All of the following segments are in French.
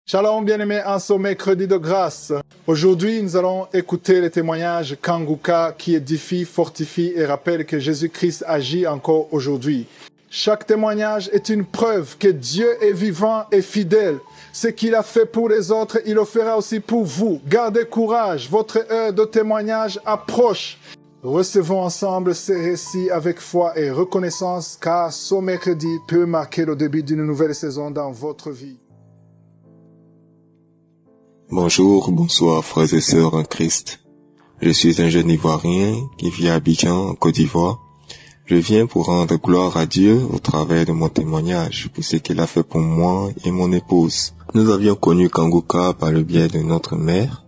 Shalom bien-aimés, en ce mercredi de grâce. Aujourd'hui, nous allons écouter le témoignage Kanguka qui édifie, fortifie et rappelle que Jésus-Christ agit encore aujourd'hui. Chaque témoignage est une preuve que Dieu est vivant et fidèle. Ce qu'il a fait pour les autres, il le fera aussi pour vous. Gardez courage, votre heure de témoignage approche. Recevons ensemble ces récits avec foi et reconnaissance car ce mercredi peut marquer le début d'une nouvelle saison dans votre vie. Bonjour, bonsoir frères et sœurs en Christ. Je suis un jeune Ivoirien qui vit à Abidjan, en Côte d'Ivoire. Je viens pour rendre gloire à Dieu au travers de mon témoignage pour ce qu'il a fait pour moi et mon épouse. Nous avions connu Kanguka par le biais de notre mère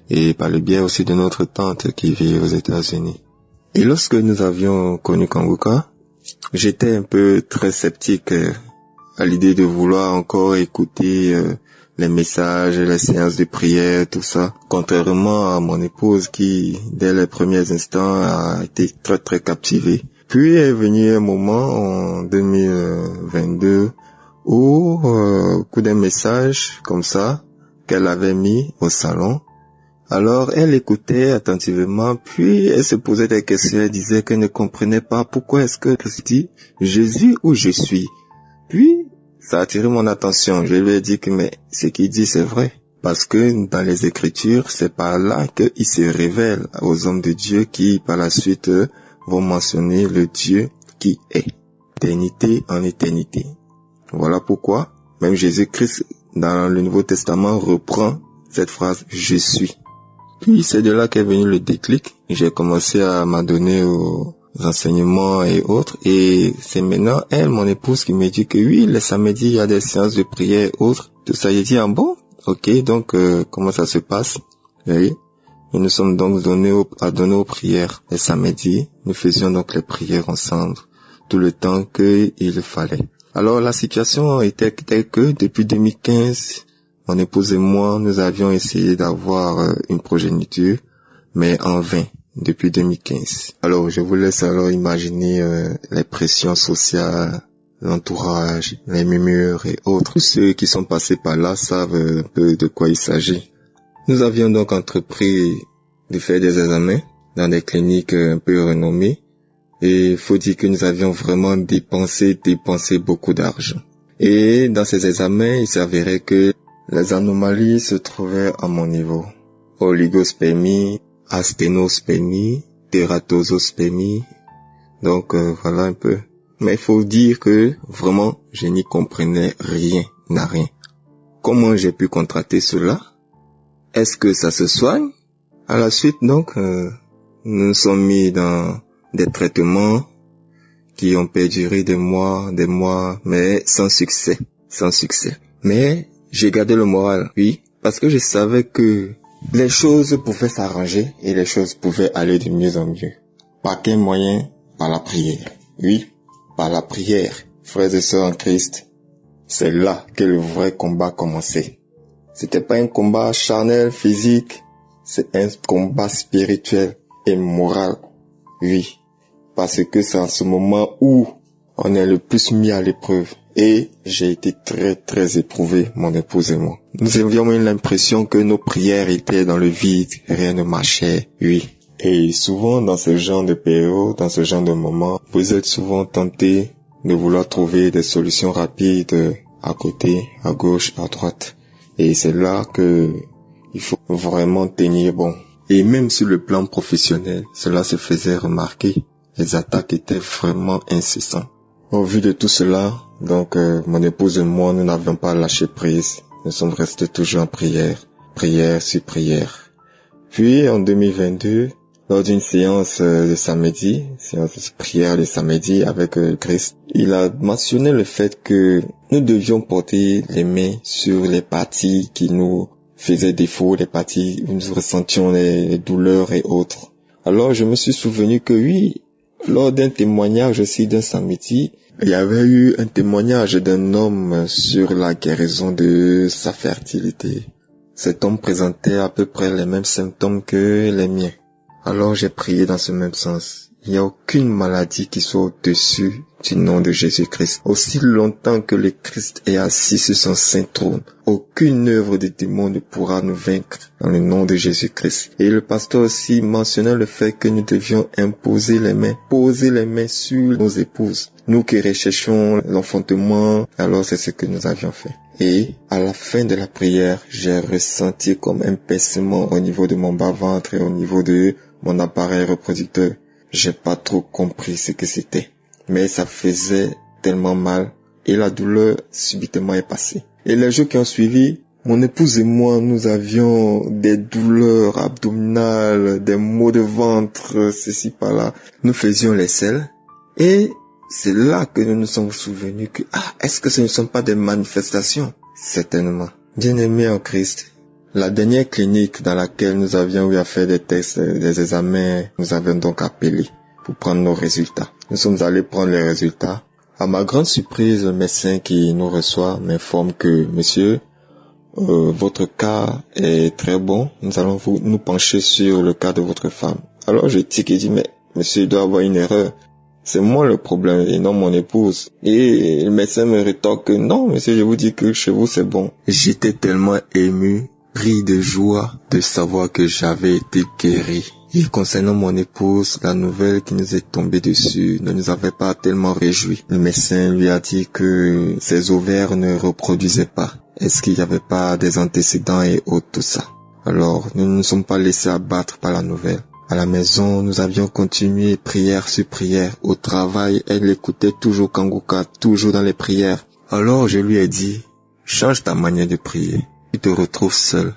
et par le biais aussi de notre tante qui vit aux États-Unis. Et lorsque nous avions connu Kanguka, j'étais un peu très sceptique à l'idée de vouloir encore écouter les messages, les séances de prière, tout ça. Contrairement à mon épouse qui, dès les premiers instants, a été très très captivée. Puis est venu un moment en 2022 où, au coup d'un message comme ça, qu'elle avait mis au salon, alors elle écoutait attentivement, puis elle se posait des questions, elle disait qu'elle ne comprenait pas pourquoi est-ce que je dis Jésus ou je suis. Puis, ça a attiré mon attention. Je lui ai dit que mais ce qu'il dit c'est vrai. Parce que dans les Écritures, c'est par là qu'il se révèle aux hommes de Dieu qui par la suite vont mentionner le Dieu qui est. Éternité en éternité. Voilà pourquoi même Jésus-Christ dans le Nouveau Testament reprend cette phrase « Je suis ». Puis c'est de là qu'est venu le déclic. J'ai commencé à m'adonner aux enseignements et autres, et c'est maintenant elle, mon épouse, qui me dit que oui, les samedis il y a des séances de prière et autres, tout ça. J'ai dit ah bon, ok, donc comment ça se passe? Oui. Et nous sommes donc donnés aux prières les samedis. Nous faisions donc les prières ensemble tout le temps qu'il fallait. Alors la situation était telle que depuis 2015, mon épouse et moi, nous avions essayé d'avoir une progéniture, mais en vain. Depuis 2015. Alors, je vous laisse alors imaginer les pressions sociales, l'entourage, les murmures et autres. Tous ceux qui sont passés par là savent un peu de quoi il s'agit. Nous avions donc entrepris de faire des examens dans des cliniques un peu renommées. Et il faut dire que nous avions vraiment dépensé beaucoup d'argent. Et dans ces examens, il s'avérait que les anomalies se trouvaient à mon niveau. Oligospermie, asténospémie, tératosospermie, donc voilà un peu. Mais il faut dire que vraiment, je n'y comprenais rien. Comment j'ai pu contracter cela? Est-ce que ça se soigne? À la suite, donc, nous nous sommes mis dans des traitements qui ont perduré des mois, mais sans succès. Mais j'ai gardé le moral, oui, parce que je savais que les choses pouvaient s'arranger et les choses pouvaient aller de mieux en mieux. Par quel moyen? Par la prière. Oui, par la prière. Frères et sœurs en Christ, c'est là que le vrai combat commençait. C'était pas un combat charnel, physique, c'est un combat spirituel et moral. Oui, parce que c'est en ce moment où on est le plus mis à l'épreuve. Et j'ai été très très éprouvé, mon épouse et moi. Nous avions eu l'impression que nos prières étaient dans le vide, rien ne marchait, oui. Et souvent dans ce genre de période, dans ce genre de moment, vous êtes souvent tenté de vouloir trouver des solutions rapides à côté, à gauche, à droite. Et c'est là que il faut vraiment tenir bon. Et même sur le plan professionnel, cela se faisait remarquer. Les attaques étaient vraiment incessantes. Au vu de tout cela, donc mon épouse et moi, nous n'avions pas lâché prise. Nous sommes restés toujours en prière sur prière. Puis en 2022, lors d'une séance de samedi, séance de prière de samedi avec Christ, il a mentionné le fait que nous devions porter les mains sur les parties qui nous faisaient défaut, les parties où nous ressentions les douleurs et autres. Alors je me suis souvenu que oui, lors d'un témoignage aussi d'un samedi, il y avait eu un témoignage d'un homme sur la guérison de sa fertilité. Cet homme présentait à peu près les mêmes symptômes que les miens. Alors j'ai prié dans ce même sens. il n'y a aucune maladie qui soit au-dessus du nom de Jésus-Christ. Aussi longtemps que le Christ est assis sur son saint trône, aucune œuvre de démon ne pourra nous vaincre dans le nom de Jésus-Christ. Et le pasteur aussi mentionnait le fait que nous devions poser les mains sur nos épouses. Nous qui recherchons l'enfantement, alors c'est ce que nous avions fait. Et à la fin de la prière, j'ai ressenti comme un pincement au niveau de mon bas-ventre et au niveau de mon appareil reproducteur. J'ai pas trop compris ce que c'était, mais ça faisait tellement mal et la douleur subitement est passée. Et les jours qui ont suivi, mon épouse et moi, nous avions des douleurs abdominales, des maux de ventre, ceci par là. Nous faisions les selles et c'est là que nous nous sommes souvenus que, est-ce que ce ne sont pas des manifestations? Certainement. Bien-aimés en Christ, la dernière clinique dans laquelle nous avions eu à faire des tests, des examens, nous avions donc appelé pour prendre nos résultats. Nous sommes allés prendre les résultats. À ma grande surprise, le médecin qui nous reçoit m'informe que, monsieur, votre cas est très bon. Nous allons nous pencher sur le cas de votre femme. Alors je tique et dis, mais monsieur, il doit y avoir une erreur. C'est moi le problème et non mon épouse. Et le médecin me rétorque que non, monsieur, je vous dis que chez vous c'est bon. J'étais tellement ému, pris de joie de savoir que j'avais été guéri. Et concernant mon épouse, la nouvelle qui nous est tombée dessus ne nous avait pas tellement réjouis. Le médecin lui a dit que ses ovaires ne reproduisaient pas. Est-ce qu'il n'y avait pas des antécédents et autres, tout ça? Alors, nous ne nous sommes pas laissés abattre par la nouvelle. À la maison, nous avions continué prière sur prière. Au travail, elle écoutait toujours Kanguka, toujours dans les prières. Alors je lui ai dit, change ta manière de prier. Tu te retrouves seul.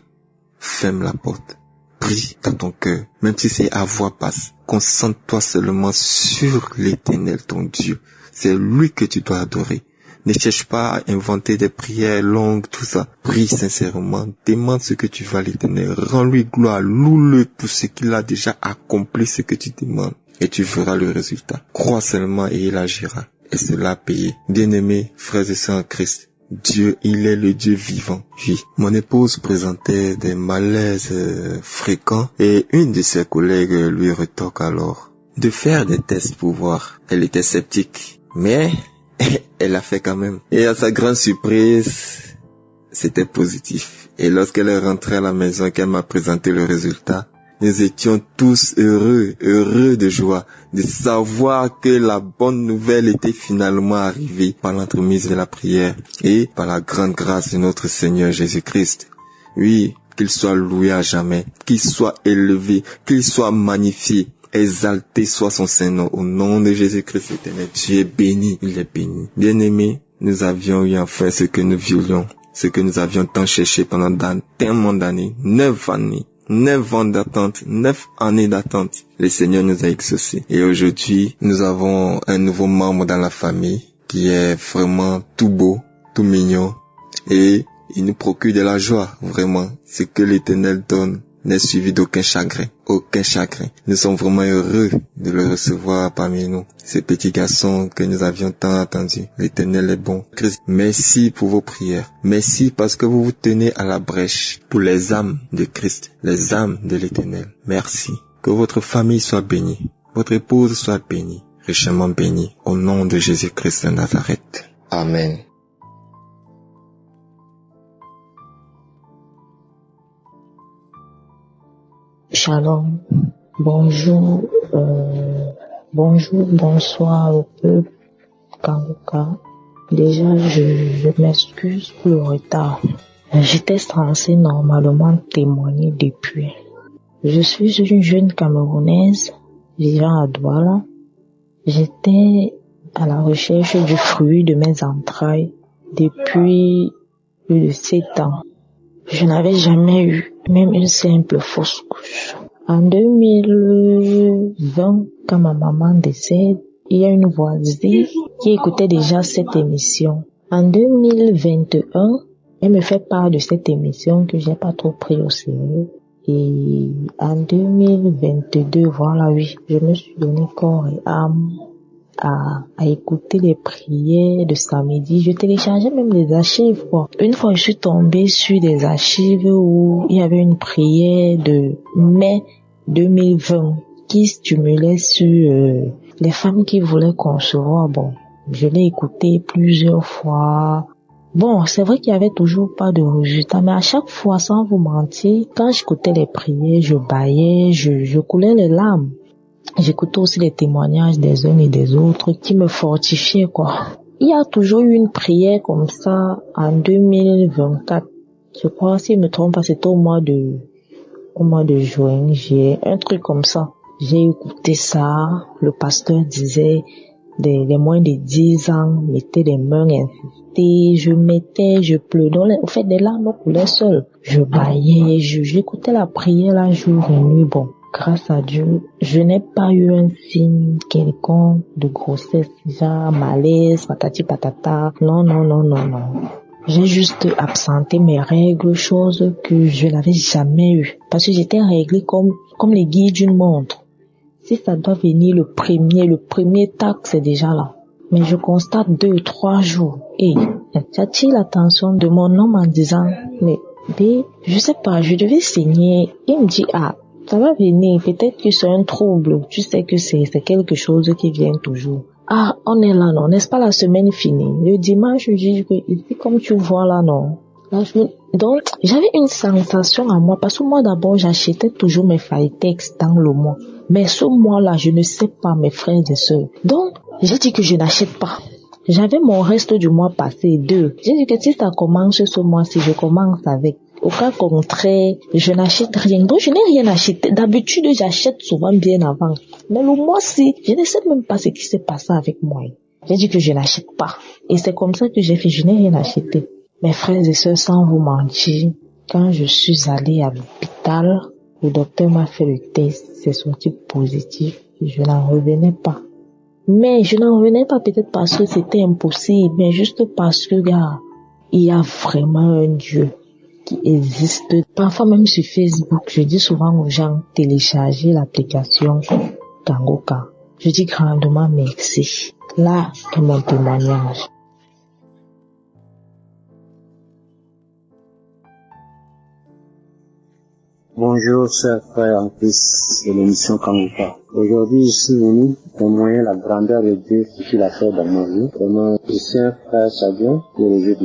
Ferme la porte. Prie dans ton cœur, même si c'est à voix basse. Concentre-toi seulement sur l'Éternel, ton Dieu. C'est lui que tu dois adorer. Ne cherche pas à inventer des prières longues, tout ça. Prie sincèrement, demande ce que tu veux à l'Éternel. Rends-lui gloire, loue-le pour ce qu'il a déjà accompli, ce que tu demandes. Et tu verras le résultat. Crois seulement et il agira. Et cela a payé. Bien-aimés, frères et sœurs en Christ, Dieu, il est le Dieu vivant. Oui. Mon épouse présentait des malaises fréquents et une de ses collègues lui retorque alors de faire des tests pour voir. Elle était sceptique, mais elle a fait quand même. Et à sa grande surprise, c'était positif. Et lorsqu'elle est rentrée à la maison et qu'elle m'a présenté le résultat, nous étions tous heureux de joie, de savoir que la bonne nouvelle était finalement arrivée par l'entremise de la prière et par la grande grâce de notre Seigneur Jésus-Christ. Oui, qu'il soit loué à jamais, qu'il soit élevé, qu'il soit magnifié. Exalté soit son Saint-Nom au nom de Jésus-Christ éternel. Dieu est béni, il est béni. Bien-aimés, nous avions eu enfin ce que nous voulions, ce que nous avions tant cherché pendant tellement d'années, 9 années. 9 ans d'attente, 9 années d'attente. Le Seigneur nous a exaucés. Et aujourd'hui, nous avons un nouveau membre dans la famille qui est vraiment tout beau, tout mignon. Et il nous procure de la joie, vraiment. Ce que l'Éternel donne n'est suivi d'aucun chagrin. Aucun chagrin. Nous sommes vraiment heureux de le recevoir parmi nous. Ce petit garçon que nous avions tant attendu. L'Éternel est bon. Christ, merci pour vos prières. Merci parce que vous vous tenez à la brèche pour les âmes de Christ, les âmes de l'Éternel. Merci. Que votre famille soit bénie. Votre épouse soit bénie. Richement bénie. Au nom de Jésus-Christ de Nazareth. Amen. Shalom, bonjour, bonsoir au peuple Kanguka. Déjà, je m'excuse pour le retard. J'étais censée normalement témoigner depuis. Je suis une jeune Camerounaise vivant à Douala. J'étais à la recherche du fruit de mes entrailles depuis plus de 7 ans. Je n'avais jamais eu même une simple fausse couche. En 2020, quand ma maman décède, il y a une voisine qui écoutait déjà cette émission. En 2021, elle me fait part de cette émission que j'ai pas trop pris au sérieux. Et en 2022, voilà, oui, je me suis donné corps et âme à écouter les prières de samedi. Je téléchargeais même les archives, quoi. Une fois, je suis tombée sur des archives où il y avait une prière de mai 2020 qui stimulait sur les femmes qui voulaient concevoir. Bon, je l'ai écouté plusieurs fois. Bon, c'est vrai qu'il y avait toujours pas de résultat, mais à chaque fois, sans vous mentir, quand j'écoutais les prières, je bâillais, je coulais les larmes. J'écoutais aussi les témoignages des uns et des autres qui me fortifiaient, quoi. Il y a toujours eu une prière comme ça en 2024. Je crois, si je me trompe pas, c'était au mois de juin, j'ai un truc comme ça. J'ai écouté ça, le pasteur disait les moins de 10 ans mettaient les mains infectées, je pleurais, en fait des larmes coulaient seules. Je baillais, j'écoutais la prière la jour et nuit. Bon, grâce à Dieu, je n'ai pas eu un signe quelconque de grossesse, genre malaise, patati patata. Non. J'ai juste absenté mes règles, chose que je n'avais jamais eu. Parce que j'étais réglée comme les guides d'une montre. Si ça doit venir le premier tac, c'est déjà là. Mais je constate 2 ou 3 jours. Et j'attire l'attention de mon homme en disant, mais B, je sais pas, je devais saigner. Il me dit, ça va venir, peut-être que c'est un trouble. Tu sais que c'est quelque chose qui vient toujours. On est là, non, n'est-ce pas la semaine finie? Le dimanche, je dis, et comme tu vois là, non. Donc, j'avais une sensation à moi, parce que moi d'abord, j'achetais toujours mes Faytex dans le mois. Mais ce mois-là, je ne sais pas, mes frères et sœurs. Donc, j'ai dit que je n'achète pas. J'avais mon reste du mois passé, 2. J'ai dit que si ça commence ce mois-ci, je commence avec. Au cas contraire, je n'achète rien. Donc, je n'ai rien acheté. D'habitude, j'achète souvent bien avant. Mais le mois-ci, je ne sais même pas ce qui s'est passé avec moi. J'ai dit que je n'achète pas. Et c'est comme ça que j'ai fait. Je n'ai rien acheté. Mes frères et sœurs, sans vous mentir, quand je suis allée à l'hôpital, le docteur m'a fait le test, c'est sorti positif. Je n'en revenais pas. Mais je n'en revenais pas peut-être parce que c'était impossible, mais juste parce que, il y a vraiment un Dieu qui existe. Parfois même sur Facebook, je dis souvent aux gens, téléchargez l'application Kangoka. Je dis grandement merci. Là est mon témoignage. Bonjour, chers frères en Christ de l'émission Kangoka. Aujourd'hui, je suis venu témoigner la grandeur de Dieu qu'il a fait dans ma vie. Vraiment, je suis un frère chadien qui réside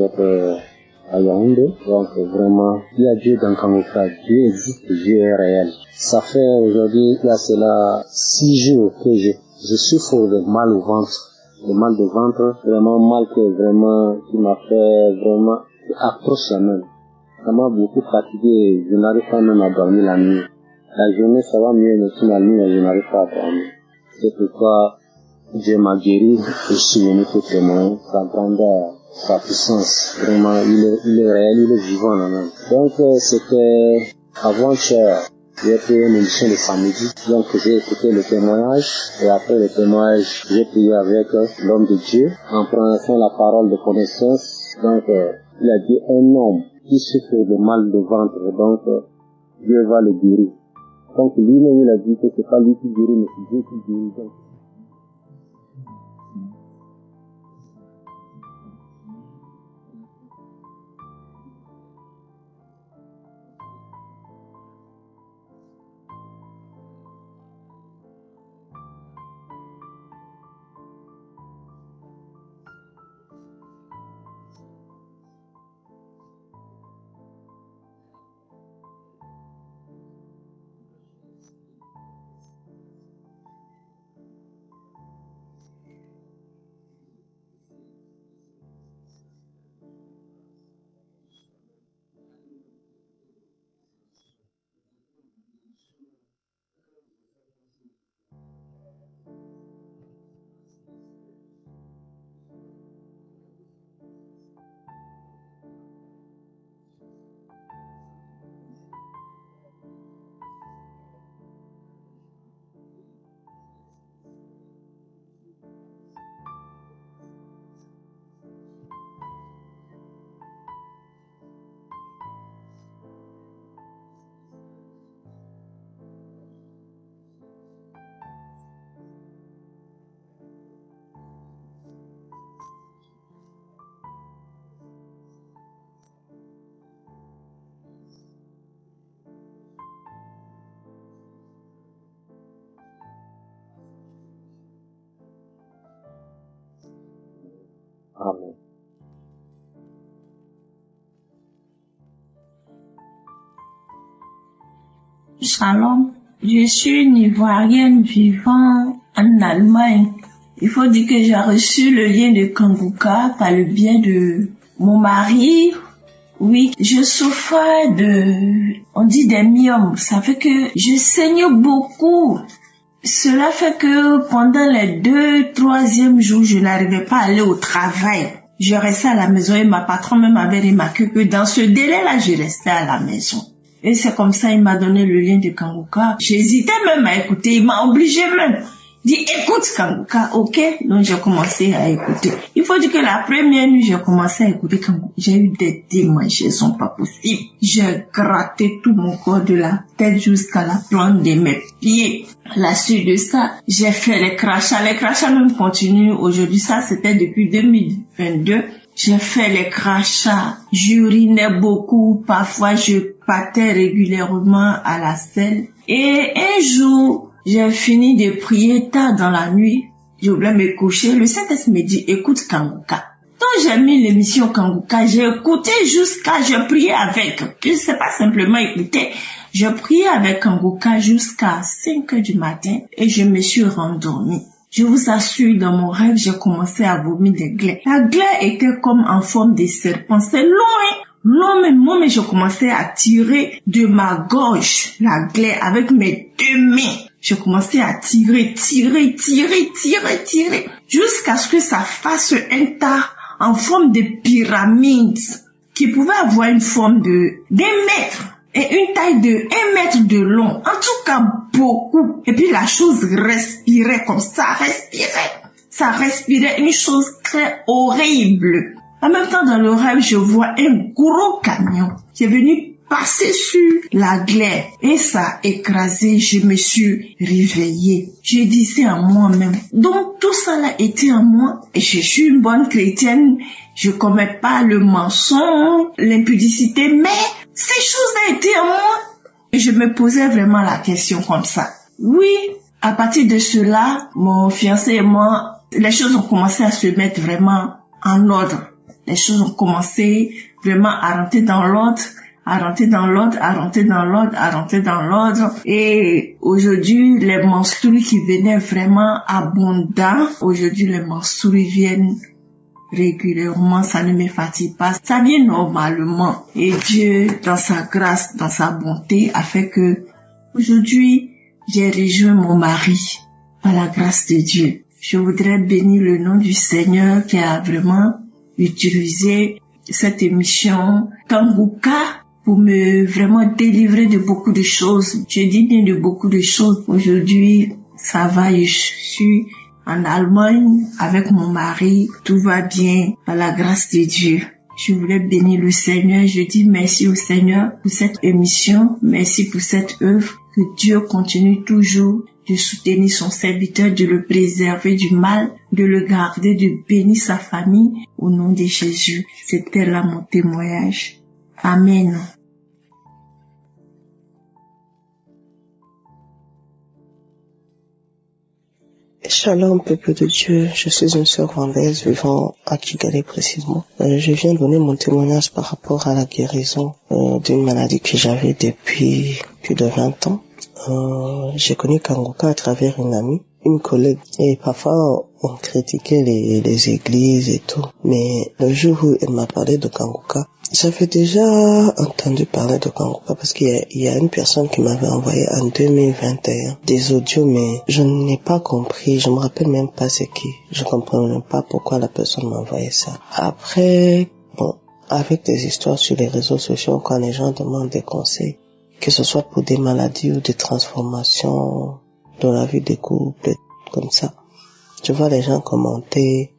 à Yaoundé. Donc, vraiment, il y a Dieu dans Kangoka. Dieu existe, Dieu est réel. Ça fait aujourd'hui, il y a cela 6 jours que je souffre de mal au ventre. Le mal de ventre, vraiment mal qui m'a fait vraiment atroce la même. Ça m'a beaucoup fatigué, je n'arrive pas même à dormir la nuit. La journée ça va mieux, mais sur la nuit, je n'arrive pas à dormir. C'est pourquoi Dieu m'a guéri et je suis venu pour témoigner sa grandeur, sa puissance. Vraiment, il est réel, il est vivant là-même. Donc, c'était avant-hier. J'ai fait une émission de samedi, donc j'ai écouté le témoignage, et après le témoignage, j'ai prié avec l'homme de Dieu, en prononçant la parole de connaissance. Donc, il a dit un homme qui souffre de mal de ventre, donc Dieu va le guérir. Donc lui-même il a dit que c'est pas lui qui guérit, mais c'est Dieu qui guérit. Donc, Amen. Shalom, je suis une Ivoirienne vivant en Allemagne. Il faut dire que j'ai reçu le lien de Kanguka par le biais de mon mari. Oui, je souffrais on dit des myomes. Ça fait que je saignais beaucoup. Cela fait que pendant les 2, 3e jours, je n'arrivais pas à aller au travail. Je restais à la maison et ma patronne même avait remarqué que dans ce délai-là, je restais à la maison. Et c'est comme ça, il m'a donné le lien de Kanguka. J'hésitais même à écouter, il m'a obligé même. Il dit, écoute Kanguka, ok? Donc j'ai commencé à écouter. Il faut dire que la première nuit, j'ai commencé à écouter Kanguka. J'ai eu des démangeaisons pas possibles. J'ai gratté tout mon corps de la tête jusqu'à la plante de mes pieds. La suite de ça, j'ai fait les crachats. Les crachats même continuent aujourd'hui. Ça, c'était depuis 2022. J'ai fait les crachats, j'urinais beaucoup, parfois je partais régulièrement à la selle. Et un jour, j'ai fini de prier tard dans la nuit, je voulais me coucher. Le Saint-Esprit me dit, écoute Kanguka. Donc j'ai mis l'émission Kanguka, j'ai écouté je priais avec. Je ne sais pas simplement écouter. Je priais avec Kanguka jusqu'à 5 heures du matin et je me suis rendormie. Je vous assure, dans mon rêve, j'ai commencé à vomir des glaies. La glaie était comme en forme de serpent. C'est long, mais je commençais à tirer de ma gorge la glaie avec mes 2 mains. Je commençais à tirer, jusqu'à ce que ça fasse un tas en forme de pyramide qui pouvait avoir une forme d'1 mètre. Et une taille de 1 mètre de long. En tout cas, beaucoup. Et puis la chose respirait comme ça, Ça respirait une chose très horrible. En même temps, dans le rêve, je vois un gros camion qui est venu passer sur la glaie. Et ça a écrasé, je me suis réveillée. Je disais à moi-même. Donc tout ça là était en moi. Et je suis une bonne chrétienne. Je commets pas le mensonge, l'impudicité, mais ces choses-là étaient en moi. Et je me posais vraiment la question comme ça. Oui, à partir de cela, mon fiancé et moi, les choses ont commencé à se mettre vraiment en ordre. Les choses ont commencé vraiment à rentrer dans l'ordre, Et aujourd'hui, les menstrues qui venaient vraiment abondants, aujourd'hui les menstrues viennent régulièrement, ça ne me fatigue pas, ça vient normalement. Et Dieu, dans sa grâce, dans sa bonté, a fait que aujourd'hui, j'ai rejoint mon mari par la grâce de Dieu. Je voudrais bénir le nom du Seigneur qui a vraiment utilisé cette émission Kanguka pour me vraiment délivrer de beaucoup de choses. Je dis bien de beaucoup de choses. Aujourd'hui, ça va, je suis en Allemagne avec mon mari, tout va bien par la grâce de Dieu. Je voulais bénir le Seigneur. Je dis merci au Seigneur pour cette émission. Merci pour cette œuvre. Que Dieu continue toujours de soutenir son serviteur, de le préserver du mal, de le garder, de bénir sa famille. Au nom de Jésus, c'était là mon témoignage. Amen. Shalom, peuple de Dieu, je suis une sœur rwandaise vivant à Kigali précisément. Je viens donner mon témoignage par rapport à la guérison d'une maladie que j'avais depuis plus de 20 ans. J'ai connu Kanguka à travers une amie, une collègue, et parfois on critiquait les églises et tout. Mais le jour où elle m'a parlé de Kanguka, j'avais déjà entendu parler de Kanguka parce qu'il y a une personne qui m'avait envoyé en 2021 des audios, mais je n'ai pas compris, je me rappelle même pas c'est qui. Je comprenais même pas pourquoi la personne m'a envoyé ça. Après, avec des histoires sur les réseaux sociaux, quand les gens demandent des conseils, que ce soit pour des maladies ou des transformations dans la vie des couples, comme ça, je vois les gens commenter,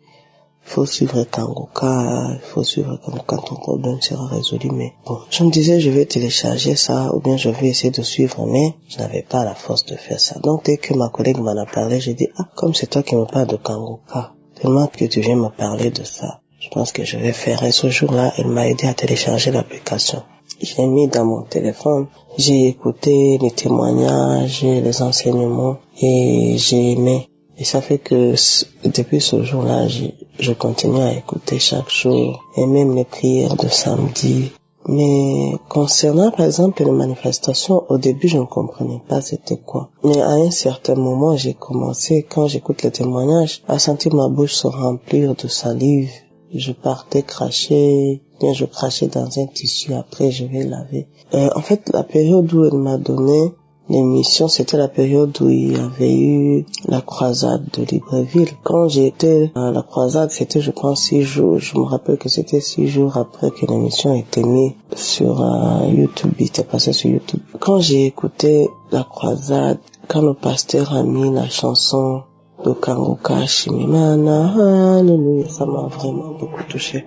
faut suivre Kanguka, ton problème sera résolu, mais bon, je me disais, je vais télécharger ça, ou bien je vais essayer de suivre, mais je n'avais pas la force de faire ça. Donc, dès que ma collègue m'en a parlé, j'ai dit, comme c'est toi qui me parles de Kanguka, tellement que tu viens me parler de ça, je pense que je vais faire. Et ce jour-là, elle m'a aidé à télécharger l'application. Je l'ai mis dans mon téléphone, j'ai écouté les témoignages, les enseignements, et j'ai aimé. Et ça fait que depuis ce jour-là, je continue à écouter chaque jour, et même les prières de samedi. Mais concernant par exemple les manifestations, au début je ne comprenais pas c'était quoi. Mais à un certain moment, j'ai commencé, quand j'écoute les témoignages, à sentir ma bouche se remplir de salive. Je partais cracher, bien je crachais dans un tissu, après je vais laver. En fait, la période où elle m'a donné l'émission, c'était la période où il y avait eu la croisade de Libreville. Quand j'étais à la croisade, c'était je pense 6 jours. Je me rappelle que c'était 6 jours après que l'émission était mise sur YouTube. Il était passé sur YouTube. Quand j'ai écouté la croisade, quand le pasteur a mis la chanson de Kanguka Shimimana, alléluia, ça m'a vraiment beaucoup touché.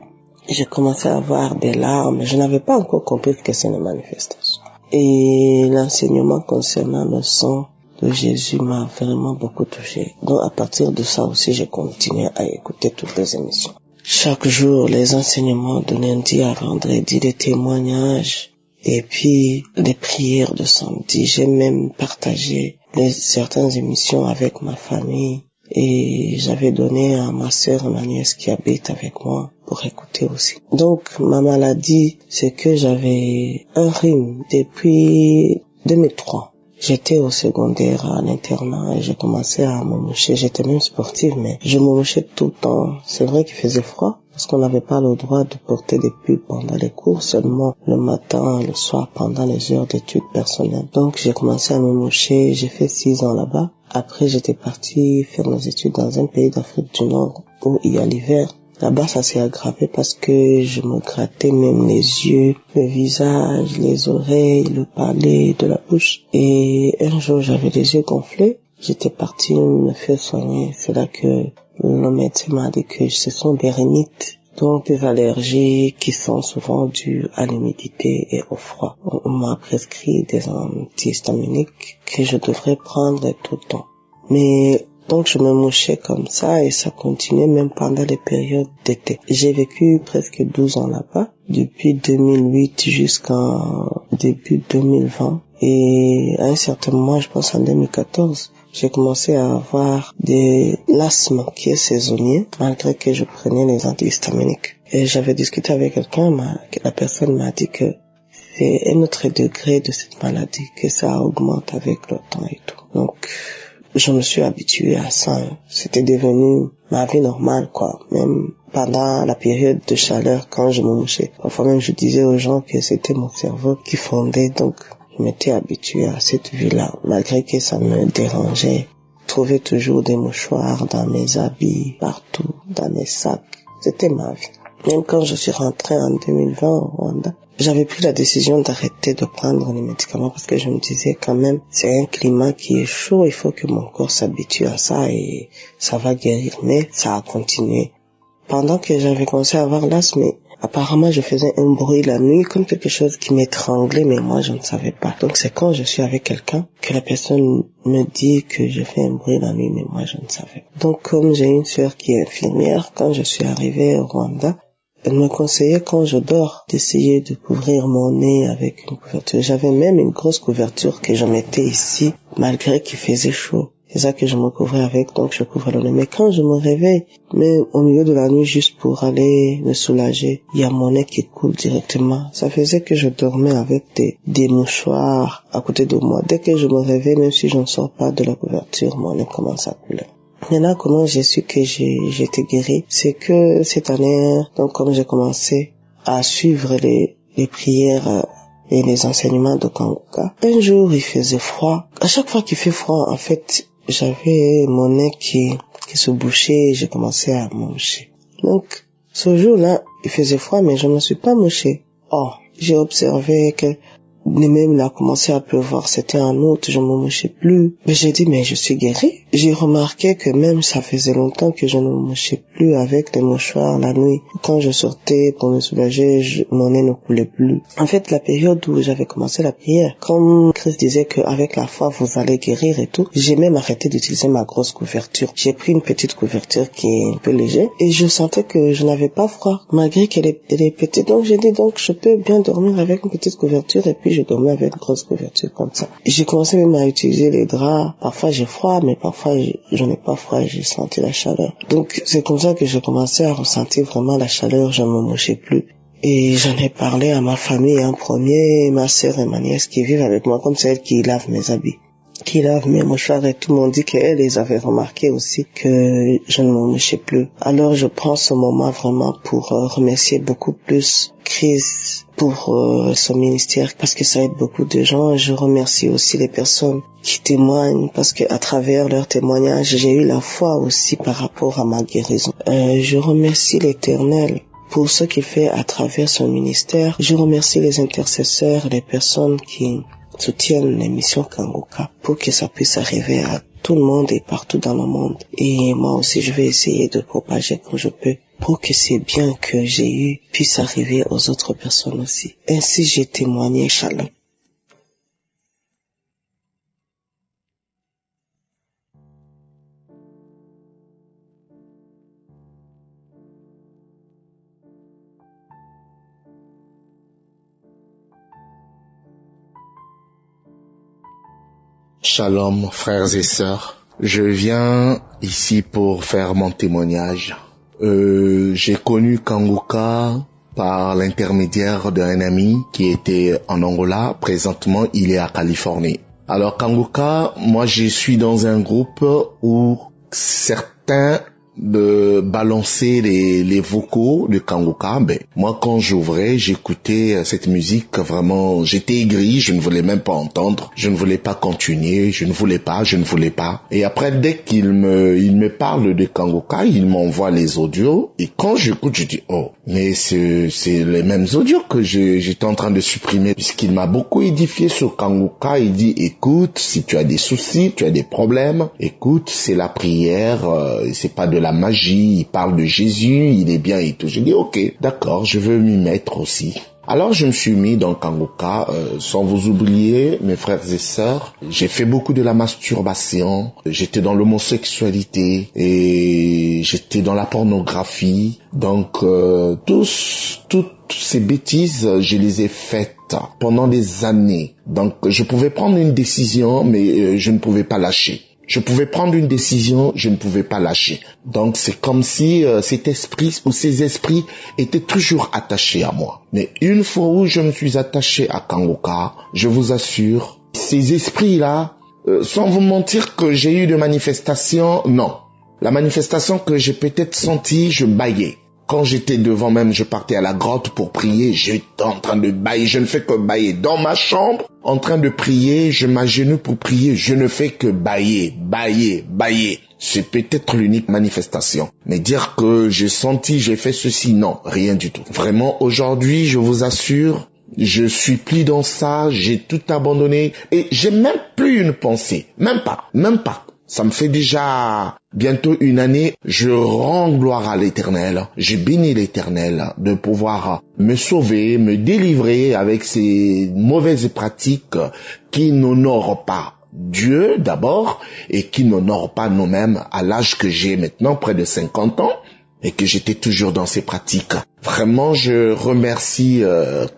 J'ai commencé à avoir des larmes. Je n'avais pas encore compris que c'est une manifestation. Et l'enseignement concernant le sang de Jésus m'a vraiment beaucoup touché. Donc à partir de ça aussi, j'ai continué à écouter toutes les émissions. Chaque jour, les enseignements de lundi à vendredi, les témoignages et puis les prières de samedi. J'ai même partagé certaines émissions avec ma famille. Et j'avais donné à ma sœur, ma nièce qui habite avec moi pour écouter aussi. Donc ma maladie, c'est que j'avais un rhume depuis 2003. J'étais au secondaire à l'internat et j'ai commencé à me moucher. J'étais même sportive, mais je me mouchais tout le temps. C'est vrai qu'il faisait froid parce qu'on n'avait pas le droit de porter des pulls pendant les cours, seulement le matin, le soir, pendant les heures d'études personnelles. Donc j'ai commencé à me moucher. J'ai fait 6 ans là-bas. Après, j'étais partie faire mes études dans un pays d'Afrique du Nord où il y a l'hiver. Là-bas, ça s'est aggravé parce que je me grattais même les yeux, le visage, les oreilles, le palais, de la bouche. Et un jour, j'avais les yeux gonflés. J'étais partie me faire soigner. C'est là que le médecin m'a dit que ce sont des rhinites. Donc des allergies qui sont souvent dues à l'humidité et au froid. On m'a prescrit des antihistaminiques que je devrais prendre tout le temps. Mais donc je me mouchais comme ça et ça continuait même pendant les périodes d'été. J'ai vécu presque 12 ans là-bas, depuis 2008 jusqu'en début 2020. Et à un certain moment, je pense en 2014, j'ai commencé à avoir de l'asthme qui est saisonnier, malgré que je prenais les antihistaminiques. Et j'avais discuté avec quelqu'un, la personne m'a dit que c'est un autre degré de cette maladie, que ça augmente avec le temps et tout. Donc, je me suis habitué à ça. C'était devenu ma vie normale, quoi. Même pendant la période de chaleur, quand je me mouchais. Parfois même, je disais aux gens que c'était mon cerveau qui fondait, donc je m'étais habitué à cette vie-là, malgré que ça me dérangeait. Trouver toujours des mouchoirs dans mes habits, partout, dans mes sacs. C'était ma vie. Même quand je suis rentrée en 2020 au Rwanda, j'avais pris la décision d'arrêter de prendre les médicaments parce que je me disais quand même, c'est un climat qui est chaud, il faut que mon corps s'habitue à ça et ça va guérir. Mais ça a continué. Pendant que j'avais commencé à avoir l'asthme, apparemment je faisais un bruit la nuit comme quelque chose qui m'étranglait, mais moi je ne savais pas. Donc c'est quand je suis avec quelqu'un que la personne me dit que je fais un bruit la nuit, mais moi je ne savais pas. Donc comme j'ai une sœur qui est infirmière, quand je suis arrivée au Rwanda, elle me conseillait quand je dors d'essayer de couvrir mon nez avec une couverture. J'avais même une grosse couverture que je mettais ici, malgré qu'il faisait chaud. C'est ça que je me couvrais avec, donc je couvrais le nez. Mais quand je me réveille, même au milieu de la nuit, juste pour aller me soulager, il y a mon nez qui coule directement. Ça faisait que je dormais avec des mouchoirs à côté de moi. Dès que je me réveille, même si je ne sors pas de la couverture, mon nez commence à couler. Maintenant, comment j'ai su que j'étais guérie, c'est que cette année, donc comme j'ai commencé à suivre les prières et les enseignements de Kanguka, un jour il faisait froid. À chaque fois qu'il fait froid, en fait, j'avais mon nez qui se bouchait et j'ai commencé à me moucher. Donc, ce jour-là, il faisait froid, mais je ne me suis pas mouché. Oh, j'ai observé que même il a commencé à pleuvoir, c'était en août, je ne me mouchais plus. Mais j'ai dit, mais je suis guérie. J'ai remarqué que même ça faisait longtemps que je ne me mouchais plus avec les mouchoirs la nuit. Quand je sortais pour me soulager, mon nez ne coulait plus. En fait, la période où j'avais commencé la prière, comme Christ disait qu'avec la foi vous allez guérir et tout, j'ai même arrêté d'utiliser ma grosse couverture. J'ai pris une petite couverture qui est un peu légère et je sentais que je n'avais pas froid, malgré qu'elle est petite. Donc j'ai dit, donc je peux bien dormir avec une petite couverture et puis puis je dormais avec une grosse couverture comme ça. J'ai commencé même à utiliser les draps. Parfois j'ai froid, mais parfois je n'ai pas froid, j'ai senti la chaleur. Donc c'est comme ça que j'ai commencé à ressentir vraiment la chaleur, je ne me mouchais plus. Et j'en ai parlé à ma famille en premier, ma sœur et ma nièce qui vivent avec moi, comme c'est elles qui lavent mes habits, qui lavent mes mouchoirs, et tout le monde dit qu'elles les avaient remarqué aussi que je ne me mouchais plus. Alors je prends ce moment vraiment pour remercier beaucoup plus Chris pour son ministère, parce que ça aide beaucoup de gens. Je remercie aussi les personnes qui témoignent, parce que à travers leurs témoignages, j'ai eu la foi aussi par rapport à ma guérison. Je remercie l'Éternel pour ce qu'il fait à travers son ministère. Je remercie les intercesseurs, les personnes qui soutiennent l'émission Kanguka pour que ça puisse arriver à tout le monde et partout dans le monde. Et moi aussi, je vais essayer de propager comme je peux pour que ces biens que j'ai eus puissent arriver aux autres personnes aussi. Ainsi, j'ai témoigné, Shalom. Shalom, frères et sœurs. Je viens ici pour faire mon témoignage. J'ai connu Kanguka par l'intermédiaire d'un ami qui était en Angola. Présentement, il est à Californie. Alors Kanguka, moi je suis dans un groupe où certains de balancer les vocaux de Kanguka. Ben, moi, quand j'ouvrais, j'écoutais cette musique, vraiment, j'étais aigri, je ne voulais même pas entendre, je ne voulais pas continuer, je ne voulais pas. Et après, dès qu'il me parle de Kanguka, il m'envoie les audios, et quand j'écoute, je dis, oh, mais c'est les mêmes audios que j'étais en train de supprimer, puisqu'il m'a beaucoup édifié sur Kanguka. Il dit, écoute, si tu as des soucis, tu as des problèmes, écoute, c'est la prière, c'est pas de la magie, il parle de Jésus, il est bien et tout. Je dis ok, d'accord, je veux m'y mettre aussi. Alors je me suis mis dans Kanguka, sans vous oublier, mes frères et sœurs, j'ai fait beaucoup de la masturbation, j'étais dans l'homosexualité et j'étais dans la pornographie. Donc toutes ces bêtises, je les ai faites pendant des années. Donc je pouvais prendre une décision, mais je ne pouvais pas lâcher. Je pouvais prendre une décision, je ne pouvais pas lâcher. Donc c'est comme si cet esprit ou ces esprits étaient toujours attachés à moi. Mais une fois où je me suis attaché à Kanguka, je vous assure, ces esprits-là, sans vous mentir que j'ai eu de manifestations, non. La manifestation que j'ai peut-être sentie, je bâillais. Quand j'étais devant même, je partais à la grotte pour prier, j'étais en train de bâiller, je ne fais que bâiller. Dans ma chambre, en train de prier, je m'agenouille pour prier, je ne fais que bâiller. C'est peut-être l'unique manifestation. Mais dire que j'ai senti, j'ai fait ceci, non, rien du tout. Vraiment, aujourd'hui, je vous assure, je suis plus dans ça, j'ai tout abandonné et j'ai même plus une pensée. Même pas. Ça me fait déjà bientôt une année, je rends gloire à l'Éternel. Je bénis l'Éternel de pouvoir me sauver, me délivrer avec ces mauvaises pratiques qui n'honorent pas Dieu d'abord et qui n'honorent pas nous-mêmes à l'âge que j'ai maintenant, près de 50 ans, et que j'étais toujours dans ces pratiques. Vraiment, je remercie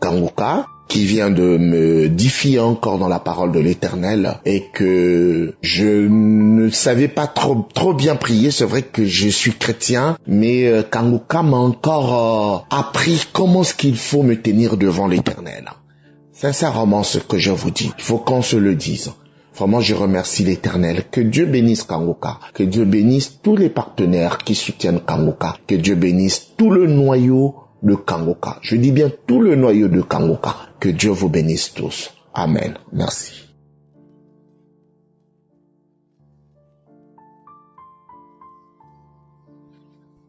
Kanguka qui vient de me défier encore dans la parole de l'Éternel et que je ne savais pas trop bien prier. C'est vrai que je suis chrétien, mais Kanguka m'a encore appris comment est-ce qu'il faut me tenir devant l'Éternel. Sincèrement, ce que je vous dis, il faut qu'on se le dise. Vraiment, je remercie l'Éternel. Que Dieu bénisse Kanguka. Que Dieu bénisse tous les partenaires qui soutiennent Kanguka. Que Dieu bénisse tout le noyau de Kanguka. Je dis bien tout le noyau de Kanguka. Que Dieu vous bénisse tous. Amen. Merci.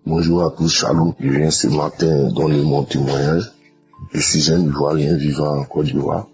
Bonjour à tous, Shalom. Je viens ce matin donner mon témoignage. Je suis un Ivoirien vivant en Côte d'Ivoire.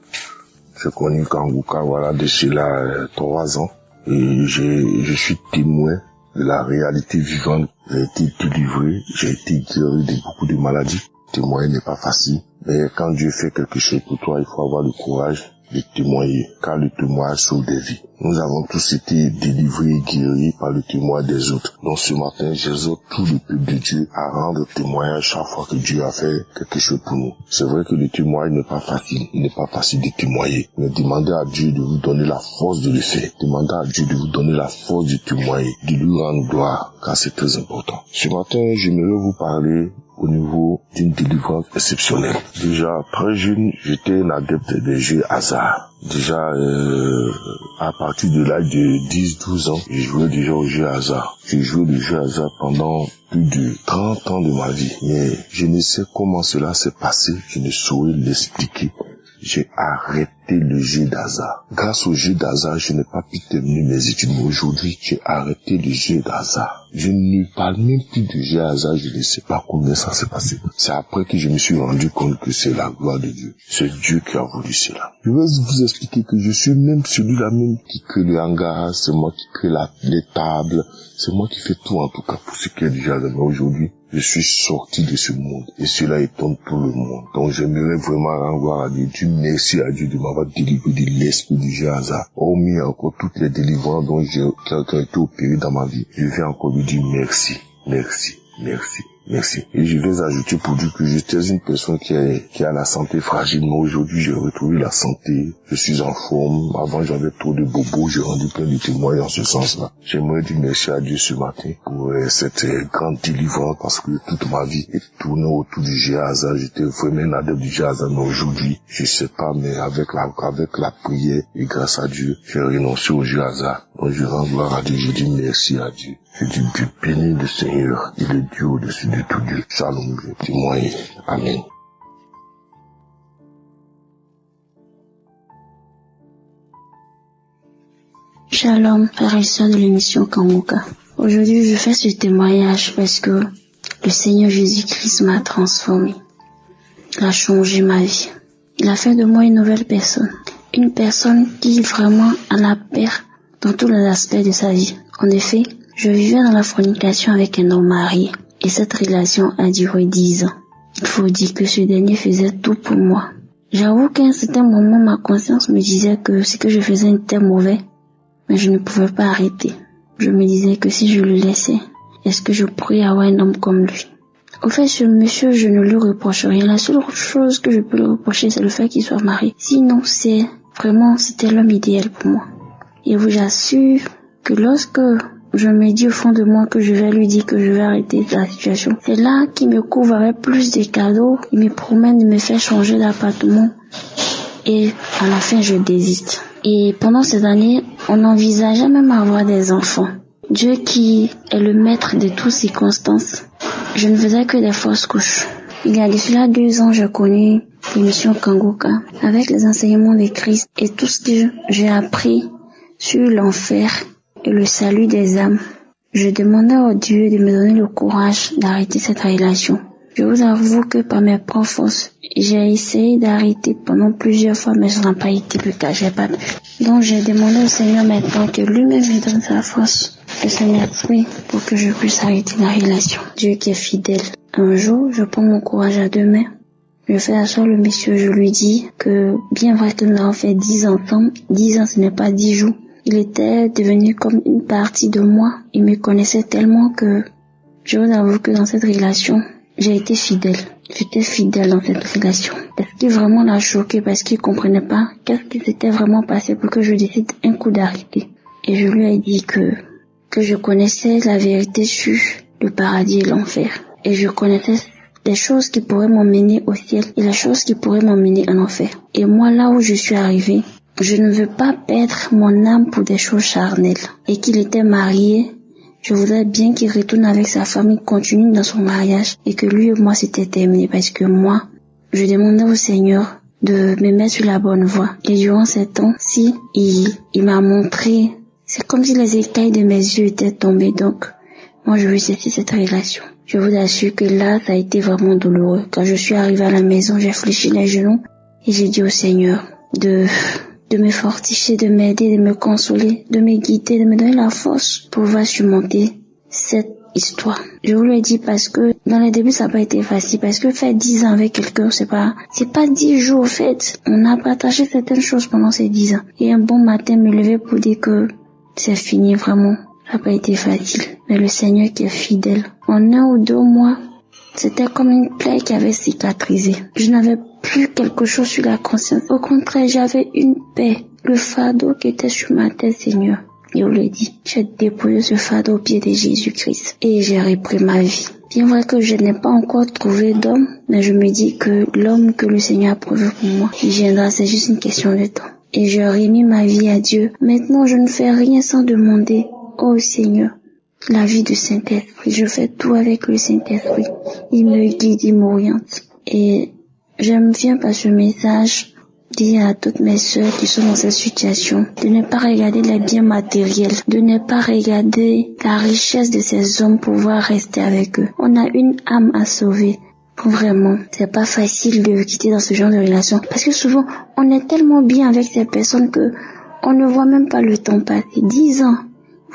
Je connais Kanguka, de cela 3 ans. Et je suis témoin de la réalité vivante. J'ai été délivré, j'ai été guéri de beaucoup de maladies. Témoigner n'est pas facile. Mais quand Dieu fait quelque chose pour toi, il faut avoir le courage de témoigner. Car le témoignage sauve des vies. Nous avons tous été délivrés et guéris par le témoin des autres. Donc ce matin, j'exhorte tout le peuple de Dieu à rendre témoignage chaque fois que Dieu a fait quelque chose pour nous. C'est vrai que le témoignage n'est pas facile. Il n'est pas facile de témoigner. Mais demandez à Dieu de vous donner la force de le faire. Demandez à Dieu de vous donner la force de témoigner, de lui rendre gloire, car c'est très important. Ce matin, j'aimerais vous parler au niveau d'une délivrance exceptionnelle. Déjà, très jeune, j'étais un adepte des jeux hasard. Déjà, à partir de l'âge de 10-12 ans, je jouais déjà aux jeux hasard. J'ai joué aux jeux hasard pendant plus de 30 ans de ma vie. Mais je ne sais comment cela s'est passé, je ne saurais l'expliquer. J'ai arrêté le jeu d'hasard. Grâce au jeu d'hasard, je n'ai pas pu terminer mes études. Mais aujourd'hui, j'ai arrêté le jeu d'hasard. Je ne parle même plus de jeu d'hasard. Je ne sais pas combien ça s'est passé. C'est après que je me suis rendu compte que c'est la gloire de Dieu. C'est Dieu qui a voulu cela. Je vais vous expliquer que je suis même celui-là même qui crée le hangar. C'est moi qui crée les tables. C'est moi qui fais tout en tout cas pour ce qui est du jardin. Mais aujourd'hui, je suis sorti de ce monde et cela étonne tout le monde. Donc j'aimerais vraiment rendre gloire à Dieu. Merci à Dieu de m'avoir délivré de l'esprit du jeu hasard. Hormis encore toutes les délivrances dont qui ont été opérées dans ma vie. Je vais encore lui dire merci, merci, merci. Merci. Et je vais ajouter pour dire que j'étais une personne qui a la santé fragile, mais aujourd'hui j'ai retrouvé la santé, je suis en forme. Avant j'avais trop de bobos, j'ai rendu plein de témoins en ce sens-là. J'aimerais dire merci à Dieu ce matin pour cette grande délivrance parce que toute ma vie est tournée autour du jeu hasard. J'étais vraiment un adepte du jeu hasard, mais aujourd'hui, je sais pas, mais avec la prière et grâce à Dieu, j'ai renoncé au jeu hasard. Donc je rends gloire à Dieu, je dis merci à Dieu. Je dis Dieu béni le Seigneur, il est Dieu au-dessus de tout Dieu. Shalom, je témoigne. Amen. Shalom, frères et sœurs de l'émission Kanguka. Aujourd'hui, je fais ce témoignage parce que le Seigneur Jésus-Christ m'a transformé. Il a changé ma vie. Il a fait de moi une nouvelle personne. Une personne qui vraiment a la paix dans tous les aspects de sa vie. En effet, je vivais dans la fornication avec un homme marié et cette relation a duré 10 ans. Il faut dire que ce dernier faisait tout pour moi. J'avoue qu'à un certain moment, ma conscience me disait que ce que je faisais était mauvais, mais je ne pouvais pas arrêter. Je me disais que si je le laissais, est-ce que je pourrais avoir un homme comme lui? Au fait, ce monsieur, je ne lui reproche rien. La seule chose que je peux lui reprocher, c'est le fait qu'il soit marié. Sinon, c'était l'homme idéal pour moi. Et vous assure que lorsque je me dis au fond de moi que je vais lui dire que je vais arrêter la situation, c'est là qu'il me couvre avec plus de cadeaux. Il me promet de me faire changer d'appartement. Et à la fin, je désiste. Et pendant ces années, on n'envisageait même avoir des enfants. Dieu qui est le maître de toutes circonstances, je ne faisais que des fausses couches. Il y a de cela 2 ans, j'ai connu l'émission Kanguka avec les enseignements de Christ et tout ce que j'ai appris sur l'enfer et le salut des âmes. Je demandais au Dieu de me donner le courage d'arrêter cette relation. Je vous avoue que par mes propres forces, j'ai essayé d'arrêter pendant plusieurs fois, mais ça n'a pas été le cas, j'ai pas pu. Donc j'ai demandé au Seigneur maintenant que lui-même me donne sa force, le Saint-Esprit, pour que je puisse arrêter la relation. Dieu qui est fidèle. Un jour, je prends mon courage à 2 mains. Je fais asseoir le monsieur, je lui dis que bien vrai que nous avons fait 10 ans ensemble, 10 ans ce n'est pas 10 jours. Il était devenu comme une partie de moi. Il me connaissait tellement que je vous avoue que dans cette relation, j'ai été fidèle. J'étais fidèle dans cette relation. Est-ce qu'il vraiment l'a choqué parce qu'il comprenait pas qu'est-ce qui s'était vraiment passé pour que je décide un coup d'arrêter. Et je lui ai dit que je connaissais la vérité sur le paradis et l'enfer. Et je connaissais des choses qui pourraient m'emmener au ciel et les choses qui pourraient m'emmener en enfer. Et moi, là où je suis arrivée, je ne veux pas perdre mon âme pour des choses charnelles. Et qu'il était marié, je voudrais bien qu'il retourne avec sa famille, continue dans son mariage et que lui et moi c'était terminé parce que moi, je demandais au Seigneur de me mettre sur la bonne voie. Et durant ces temps-ci, il m'a montré, c'est comme si les écailles de mes yeux étaient tombées. Donc, moi je veux cesser cette relation. Je vous assure que là, ça a été vraiment douloureux. Quand je suis arrivée à la maison, j'ai fléchi les genoux et j'ai dit au Seigneur de me fortifier, de m'aider, de me consoler, de me guider, de me donner la force pour pouvoir surmonter cette histoire. Je vous le dis parce que dans les débuts, ça n'a pas été facile. Parce que faire 10 ans avec quelqu'un, c'est pas 10 jours, en fait. On a partagé certaines choses pendant ces 10 ans. Et un bon matin, me lever pour dire que c'est fini, vraiment. Ça n'a pas été facile. Mais le Seigneur qui est fidèle. En 1 ou 2 mois, c'était comme une plaie qui avait cicatrisé. Je n'avais plus quelque chose sur la conscience. Au contraire, j'avais une paix. Le fardeau qui était sur ma tête, Seigneur. Et on le dit, j'ai déposé ce fardeau au pied de Jésus-Christ. Et j'ai repris ma vie. Bien vrai que je n'ai pas encore trouvé d'homme, mais je me dis que l'homme que le Seigneur a prévu pour moi, il viendra, c'est juste une question de temps. Et j'ai remis ma vie à Dieu. Maintenant, je ne fais rien sans demander au Seigneur la vie du Saint-Esprit. Je fais tout avec le Saint-Esprit. Il me guide, il m'oriente. Et j'aime bien par ce message dire à toutes mes sœurs qui sont dans cette situation de ne pas regarder les biens matériels, de ne pas regarder la richesse de ces hommes pour pouvoir rester avec eux. On a une âme à sauver. Vraiment, c'est pas facile de quitter dans ce genre de relation parce que souvent on est tellement bien avec ces personnes que on ne voit même pas le temps passer. 10 ans,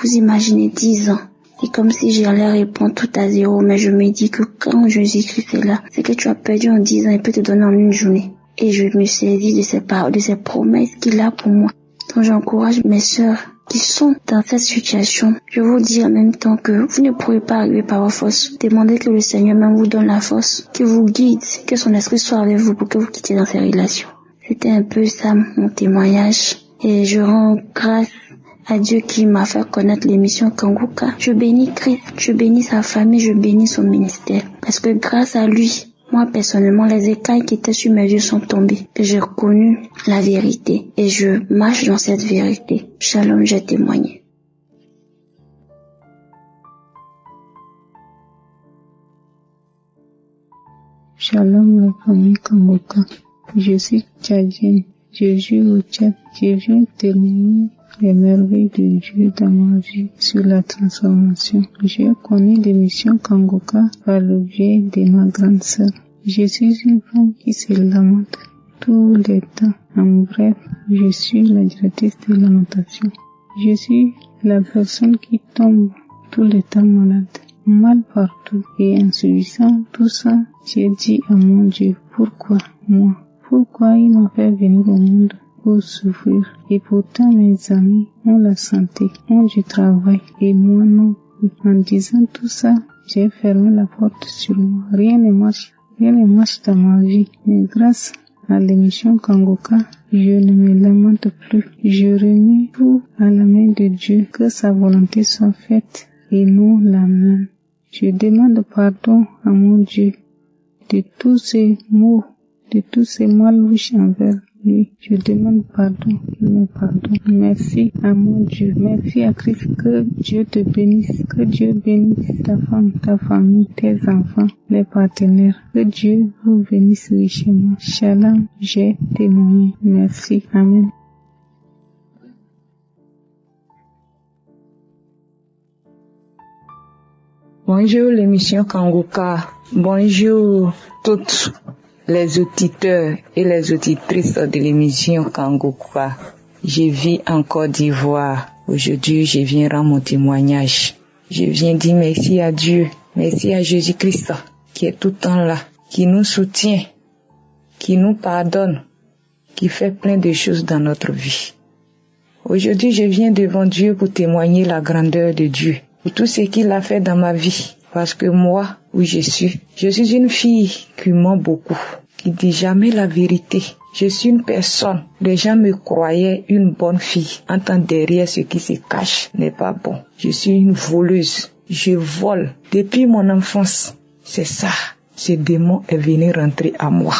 vous imaginez 10 ans. C'est comme si j'allais répondre tout à zéro, mais je me dis que quand Jésus-Christ est là, c'est que tu as perdu en 10 ans, il peut te donner en une journée. Et je me saisis de ces paroles, de ces promesses qu'il a pour moi. Donc j'encourage mes sœurs qui sont dans cette situation. Je vous dis en même temps que vous ne pourrez pas arriver par vos forces. Demandez que le Seigneur même vous donne la force, qu'il vous guide, que son esprit soit avec vous pour que vous quittiez dans ces relations. C'était un peu ça mon témoignage. Et je rends grâce à Dieu qui m'a fait connaître l'émission Kanguka. Je bénis Christ, je bénis sa famille, je bénis son ministère. Parce que grâce à lui, moi, personnellement, les écailles qui étaient sur mes yeux sont tombées. Et j'ai reconnu la vérité. Et je marche dans cette vérité. Shalom, j'ai témoigné. Shalom, la famille Kanguka. Je suis tchadienne. Je vis au Tchad. Je viens témoigner les merveilles de Dieu dans ma vie sur la transformation. J'ai connu l'émission Kanguka par le biais de ma grande sœur. Je suis une femme qui se lamente tous les temps. En bref, je suis la directrice de lamentation. Je suis la personne qui tombe tout le temps malade, mal partout et insuffisant. Tout ça, j'ai dit à mon Dieu, pourquoi moi? Pourquoi il m'a fait venir au monde pour souffrir? Et pourtant mes amis ont la santé, ont du travail et moi non. En disant tout ça, j'ai fermé la porte sur moi. Rien ne marche dans ma vie. Mais grâce à l'émission Kanguka, je ne me lamente plus. Je remets tout à la main de Dieu, que sa volonté soit faite et non la mienne. Je demande pardon à mon Dieu de tous ces mots, de tous ces malouches envers lui. Je demande pardon, qu'il me pardonne. Merci à mon Dieu, merci à Christ. Que Dieu te bénisse, que Dieu bénisse ta femme, ta famille, tes enfants, les partenaires. Que Dieu vous bénisse richement. Shalom, j'ai témoigné. Merci, amen. Bonjour l'émission Kanguka. Bonjour toutes les auditeurs et les auditrices de l'émission Kanguka. Je vis en Côte d'Ivoire. Aujourd'hui, je viens rendre mon témoignage. Je viens dire merci à Dieu, merci à Jésus-Christ qui est tout le temps là, qui nous soutient, qui nous pardonne, qui fait plein de choses dans notre vie. Aujourd'hui, je viens devant Dieu pour témoigner la grandeur de Dieu, pour tout ce qu'il a fait dans ma vie. Parce que moi, où je suis une fille qui ment beaucoup, qui dit jamais la vérité. Je suis une personne, les gens me croyaient une bonne fille. En tant derrière ce qui se cache n'est pas bon. Je suis une voleuse, je vole. Depuis mon enfance, c'est ça. Ce démon est venu rentrer à moi.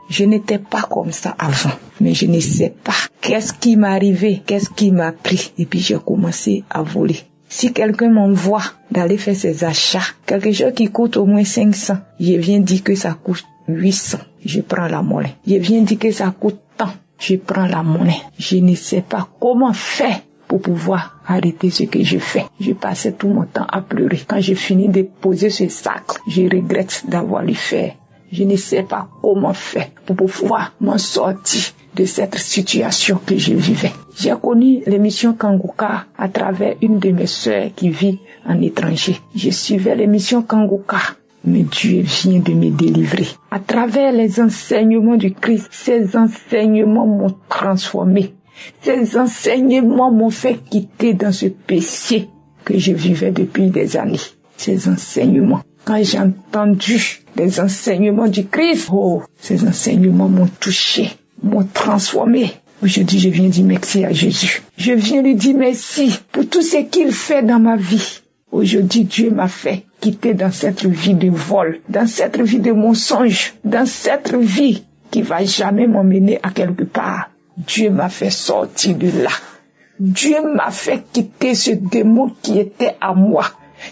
Je n'étais pas comme ça avant, mais je ne sais pas qu'est-ce qui m'est arrivé, qu'est-ce qui m'a pris. Et puis j'ai commencé à voler. Si quelqu'un m'envoie d'aller faire ses achats, quelque chose qui coûte au moins 500, je viens dire que ça coûte 800, je prends la monnaie. Je viens dire que ça coûte tant, je prends la monnaie. Je ne sais pas comment faire pour pouvoir arrêter ce que je fais. Je passais tout mon temps à pleurer. Quand j'ai fini de poser ce sac, je regrette d'avoir le fait. Je ne sais pas comment faire pour pouvoir m'en sortir. de cette situation que je vivais. J'ai connu l'émission Kanguka à travers une de mes sœurs qui vit en étranger. Je suivais l'émission Kanguka, mais Dieu vient de me délivrer. À travers les enseignements du Christ, ces enseignements m'ont transformé. Ces enseignements m'ont fait quitter dans ce péché que je vivais depuis des années. Ces enseignements. Quand j'ai entendu les enseignements du Christ, ces enseignements m'ont touché, m'ont transformé. Aujourd'hui, je viens dire merci à Jésus. Je viens lui dire merci pour tout ce qu'il fait dans ma vie. Aujourd'hui, Dieu m'a fait quitter dans cette vie de vol, dans cette vie de mensonge, dans cette vie qui va jamais m'emmener à quelque part. Dieu m'a fait sortir de là. Dieu m'a fait quitter ce démon qui était à moi.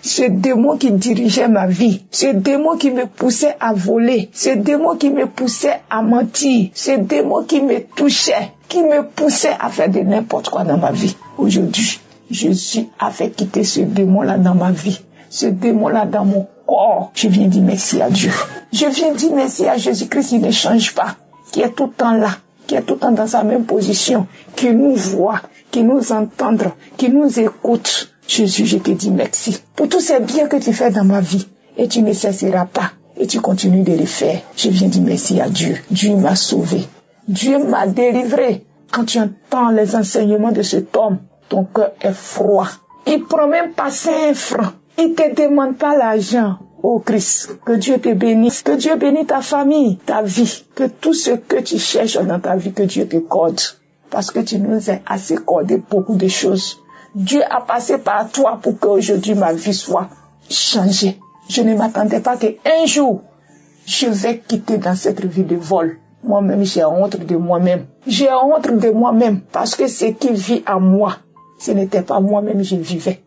Ce démon qui dirigeait ma vie, ce démon qui me poussait à voler, ce démon qui me poussait à mentir, ce démon qui me touchait, qui me poussait à faire de n'importe quoi dans ma vie. Aujourd'hui, Jésus a fait quitter ce démon-là dans ma vie, ce démon-là dans mon corps. Je viens dire merci à Dieu. Je viens dire merci à Jésus-Christ qui ne change pas, qui est tout le temps là, qui est tout le temps dans sa même position, qui nous voit, qui nous entend, qui nous écoute. Jésus, je te dis merci pour tous ces biens que tu fais dans ma vie. Et tu ne cesseras pas. Et tu continues de les faire. Je viens dire merci à Dieu. Dieu m'a sauvé. Dieu m'a délivré. Quand tu entends les enseignements de cet homme, ton cœur est froid. Il prend même pas 5 francs. Il te demande pas l'argent. Oh Christ, que Dieu te bénisse. Que Dieu bénisse ta famille, ta vie. Que tout ce que tu cherches dans ta vie, que Dieu te corde. Parce que tu nous as assez cordé beaucoup de choses. Dieu a passé par toi pour qu'aujourd'hui ma vie soit changée. Je ne m'attendais pas qu'un jour, je vais quitter dans cette vie de vol. Moi-même, j'ai honte de moi-même. J'ai honte de moi-même parce que ce qui vit en moi, ce n'était pas moi-même, je vivais.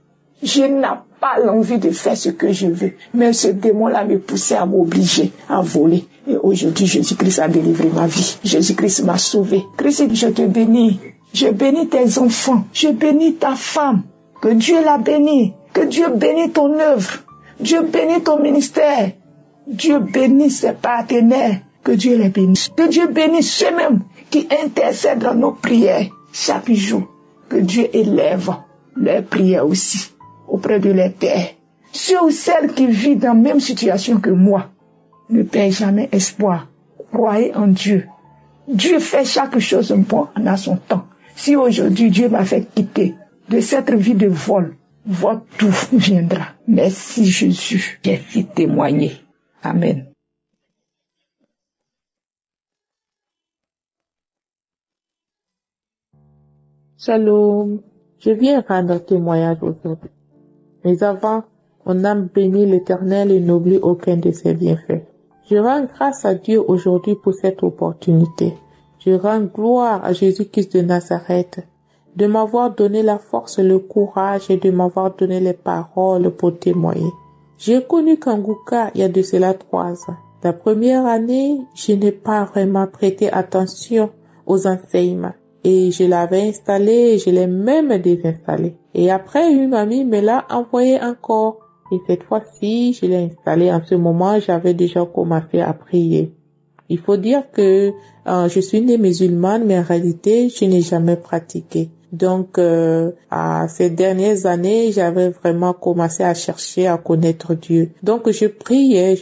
Je n'ai pas l'envie de faire ce que je veux. Mais ce démon-là me poussait à m'obliger à voler. Et aujourd'hui, Jésus-Christ a délivré ma vie. Jésus-Christ m'a sauvé. Christ, je te bénis. Je bénis tes enfants. Je bénis ta femme. Que Dieu la bénisse. Que Dieu bénisse ton œuvre. Dieu bénisse ton ministère. Dieu bénisse ses partenaires. Que Dieu les bénisse. Que Dieu bénisse ceux-mêmes qui intercèdent dans nos prières chaque jour. Que Dieu élève leurs prières aussi auprès de l'Éternel. Ceux ou celles qui vivent dans la même situation que moi, ne perdent jamais espoir. Croyez en Dieu. Dieu fait chaque chose bon en son temps. Si aujourd'hui Dieu m'a fait quitter de cette vie de vol, votre tout viendra. Merci Jésus. J'ai su témoigner. Amen. Shalom. Je viens rendre témoignage aujourd'hui. Mais avant, mon âme bénit l'Éternel et n'oublie aucun de ses bienfaits. Je rends grâce à Dieu aujourd'hui pour cette opportunité. Je rends gloire à Jésus-Christ de Nazareth de m'avoir donné la force, le courage et de m'avoir donné les paroles pour témoigner. J'ai connu Kanguka il y a de cela 3 ans. La première année, je n'ai pas vraiment prêté attention aux enseignements. Et je l'avais installé et je l'ai même désinstallé. Et après, une amie me l'a envoyé encore. Et cette fois-ci, je l'ai installé. En ce moment, j'avais déjà commencé à prier. Il faut dire que je suis née musulmane, mais en réalité, je n'ai jamais pratiqué. Donc, à ces dernières années, j'avais vraiment commencé à chercher à connaître Dieu. Donc, je priais,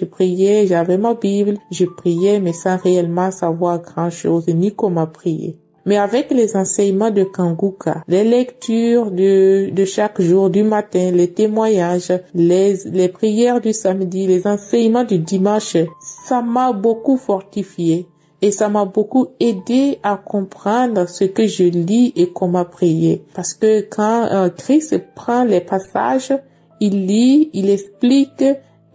j'avais ma Bible, je priais, mais sans réellement savoir grand-chose, ni comment prier. Mais avec les enseignements de Kanguka, les lectures de chaque jour, du matin, les témoignages, les prières du samedi, les enseignements du dimanche, ça m'a beaucoup fortifié et ça m'a beaucoup aidé à comprendre ce que je lis et comment prier. Parce que quand Christ prend les passages, il lit, il explique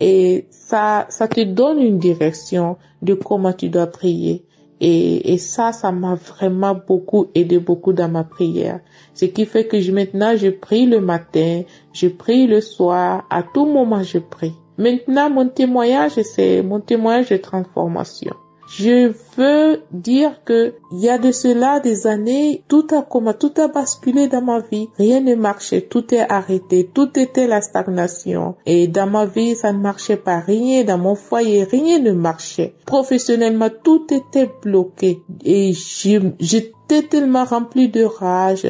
et ça te donne une direction de comment tu dois prier. Et ça m'a vraiment beaucoup aidé dans ma prière. Ce qui fait que maintenant, je prie le matin, je prie le soir, à tout moment, je prie. Maintenant, mon témoignage, c'est mon témoignage de transformation. Je veux dire que il y a de cela des années, tout a basculé dans ma vie. Rien ne marchait, tout est arrêté, tout était la stagnation. Et dans ma vie, ça ne marchait pas, rien dans mon foyer, rien ne marchait. Professionnellement, tout était bloqué. Et j'étais tellement remplie de rage.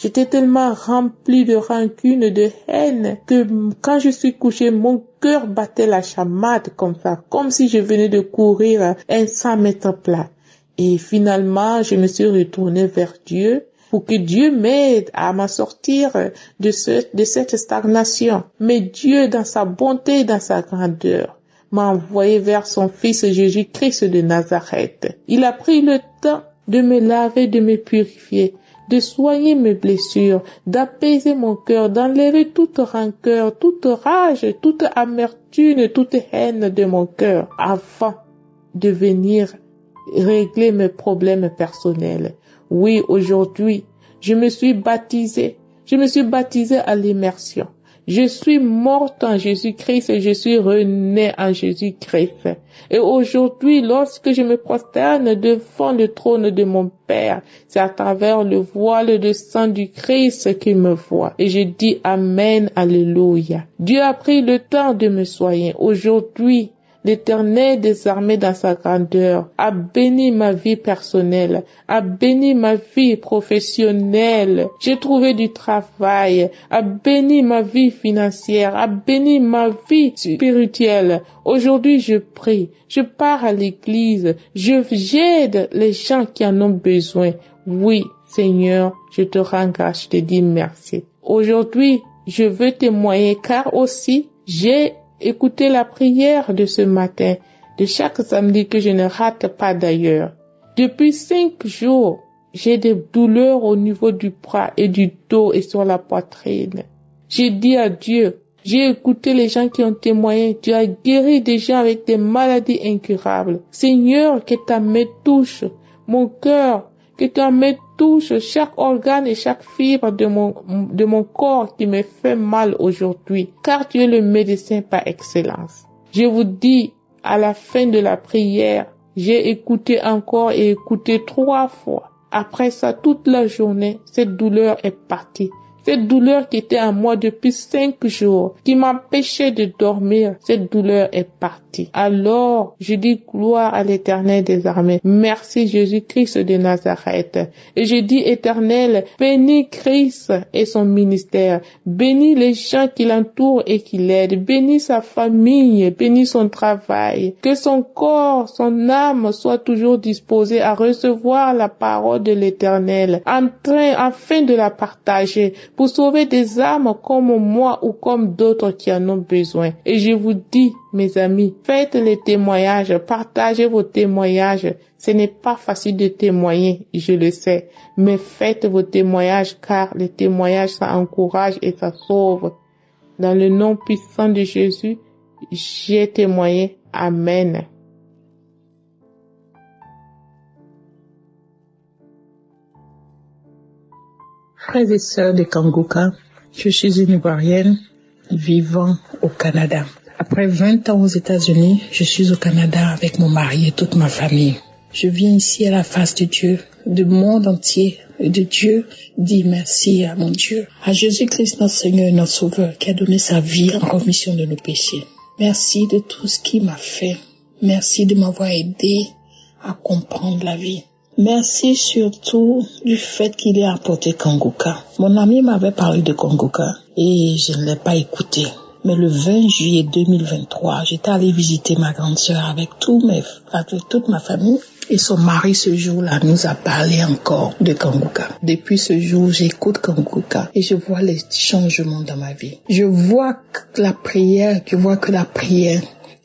J'étais tellement remplie de rancune, de haine, que quand je suis couchée, mon cœur battait la chamade comme ça, comme si je venais de courir un 100 mètres plat. Et finalement, je me suis retournée vers Dieu pour que Dieu m'aide à m'en sortir de cette stagnation. Mais Dieu, dans sa bonté et dans sa grandeur, m'a envoyé vers son Fils Jésus-Christ de Nazareth. Il a pris le temps de me laver, de me purifier, de soigner mes blessures, d'apaiser mon cœur, d'enlever toute rancœur, toute rage, toute amertume, toute haine de mon cœur, avant de venir régler mes problèmes personnels. Oui, aujourd'hui, je me suis baptisée à l'immersion. Je suis morte en Jésus-Christ et je suis renée en Jésus-Christ. Et aujourd'hui, lorsque je me prosterne devant le trône de mon Père, c'est à travers le voile de sang du Christ qu'il me voit. Et je dis Amen, Alléluia. Dieu a pris le temps de me soigner. Aujourd'hui, l'Éternel des armées dans sa grandeur a béni ma vie personnelle, a béni ma vie professionnelle. J'ai trouvé du travail, a béni ma vie financière, a béni ma vie spirituelle. Aujourd'hui, je prie, je pars à l'église, j'aide les gens qui en ont besoin. Oui, Seigneur, je te rends grâce, je te dis merci. Aujourd'hui, je veux témoigner car aussi j'ai écoutez la prière de ce matin, de chaque samedi que je ne rate pas d'ailleurs. Depuis 5 jours, j'ai des douleurs au niveau du bras et du dos et sur la poitrine. J'ai dit à Dieu, j'ai écouté les gens qui ont témoigné, tu as guéri des gens avec des maladies incurables. Seigneur, que ta main touche mon cœur, que ta main touche chaque organe et chaque fibre de mon corps qui me fait mal aujourd'hui, car tu es le médecin par excellence. Je vous dis, à la fin de la prière, j'ai écouté encore et écouté 3 fois. Après ça, toute la journée, cette douleur est partie. Cette douleur qui était en moi depuis 5 jours, qui m'empêchait de dormir, cette douleur est partie. Alors, je dis gloire à l'Éternel des armées. Merci Jésus-Christ de Nazareth. Et je dis Éternel, bénis Christ et son ministère. Bénis les gens qui l'entourent et qui l'aident. Bénis sa famille, bénis son travail. Que son corps, son âme soient toujours disposés à recevoir la parole de l'Éternel, afin de la partager, pour sauver des âmes comme moi ou comme d'autres qui en ont besoin. Et je vous dis, mes amis, faites les témoignages, partagez vos témoignages. Ce n'est pas facile de témoigner, je le sais, mais faites vos témoignages car les témoignages, ça encourage et ça sauve. Dans le nom puissant de Jésus, j'ai témoigné. Amen. Frères et sœurs de Kanguka, je suis une Ivoirienne vivant au Canada. Après 20 ans aux États-Unis, je suis au Canada avec mon mari et toute ma famille. Je viens ici à la face de Dieu, du monde entier, et de Dieu, dire merci à mon Dieu, à Jésus-Christ notre Seigneur et notre Sauveur qui a donné sa vie en remission de nos péchés. Merci de tout ce qu'il m'a fait. Merci de m'avoir aidé à comprendre la vie. Merci surtout du fait qu'il ait apporté Kanguka. Mon ami m'avait parlé de Kanguka et je ne l'ai pas écouté. Mais le 20 juillet 2023, j'étais allée visiter ma grande sœur avec toute ma famille. Et son mari, ce jour-là, nous a parlé encore de Kanguka. Depuis ce jour, j'écoute Kanguka et je vois les changements dans ma vie. Je vois que la prière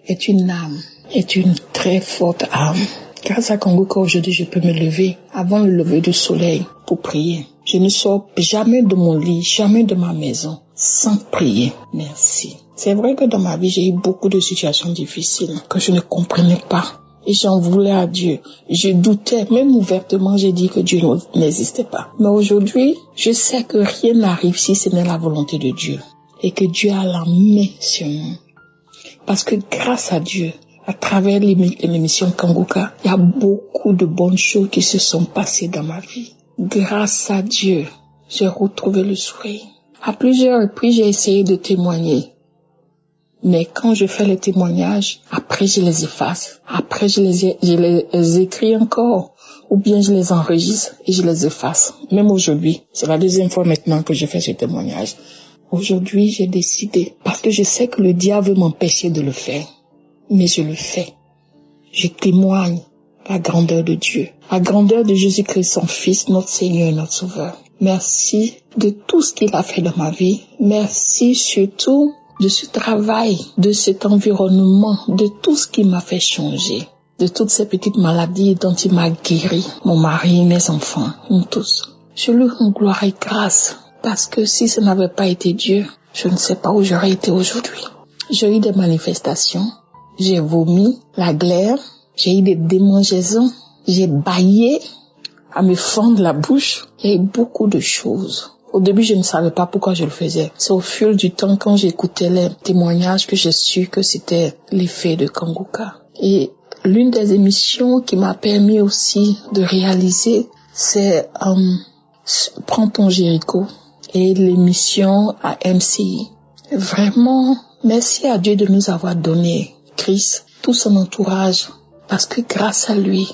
est une âme, est une très forte âme. Grâce à Kanguka, aujourd'hui, je peux me lever avant le lever du soleil pour prier. Je ne sors jamais de mon lit, jamais de ma maison sans prier. Merci. C'est vrai que dans ma vie, j'ai eu beaucoup de situations difficiles que je ne comprenais pas. Et j'en voulais à Dieu. Je doutais, même ouvertement, j'ai dit que Dieu n'existait pas. Mais aujourd'hui, je sais que rien n'arrive si ce n'est la volonté de Dieu. Et que Dieu a la main sur nous. Parce que grâce à Dieu, à travers l'émission Kanguka, il y a beaucoup de bonnes choses qui se sont passées dans ma vie. Grâce à Dieu, j'ai retrouvé le sourire. À plusieurs reprises, j'ai essayé de témoigner. Mais quand je fais les témoignages, après je les efface. Après je les écris encore. Ou bien je les enregistre et je les efface. Même aujourd'hui, c'est la deuxième fois maintenant que je fais ce témoignage. Aujourd'hui, j'ai décidé, parce que je sais que le diable veut m'empêcher de le faire. Mais je le fais. Je témoigne la grandeur de Dieu, la grandeur de Jésus-Christ, son Fils, notre Seigneur et notre Sauveur. Merci de tout ce qu'il a fait dans ma vie. Merci surtout de ce travail, de cet environnement, de tout ce qui m'a fait changer, de toutes ces petites maladies dont il m'a guéri, mon mari, mes enfants, nous tous. Je lui rends gloire et grâce, parce que si ce n'avait pas été Dieu, je ne sais pas où j'aurais été aujourd'hui. J'ai eu des manifestations, j'ai vomi, la glaire, j'ai eu des démangeaisons, j'ai bâillé à me fendre la bouche. Il y a eu beaucoup de choses. Au début, je ne savais pas pourquoi je le faisais. C'est au fil du temps, quand j'écoutais les témoignages, que j'ai su que c'était l'effet de Kanguka. Et l'une des émissions qui m'a permis aussi de réaliser, c'est Prends ton Jéricho et l'émission à MCI. Vraiment, merci à Dieu de nous avoir donné Christ, tout son entourage, parce que grâce à lui,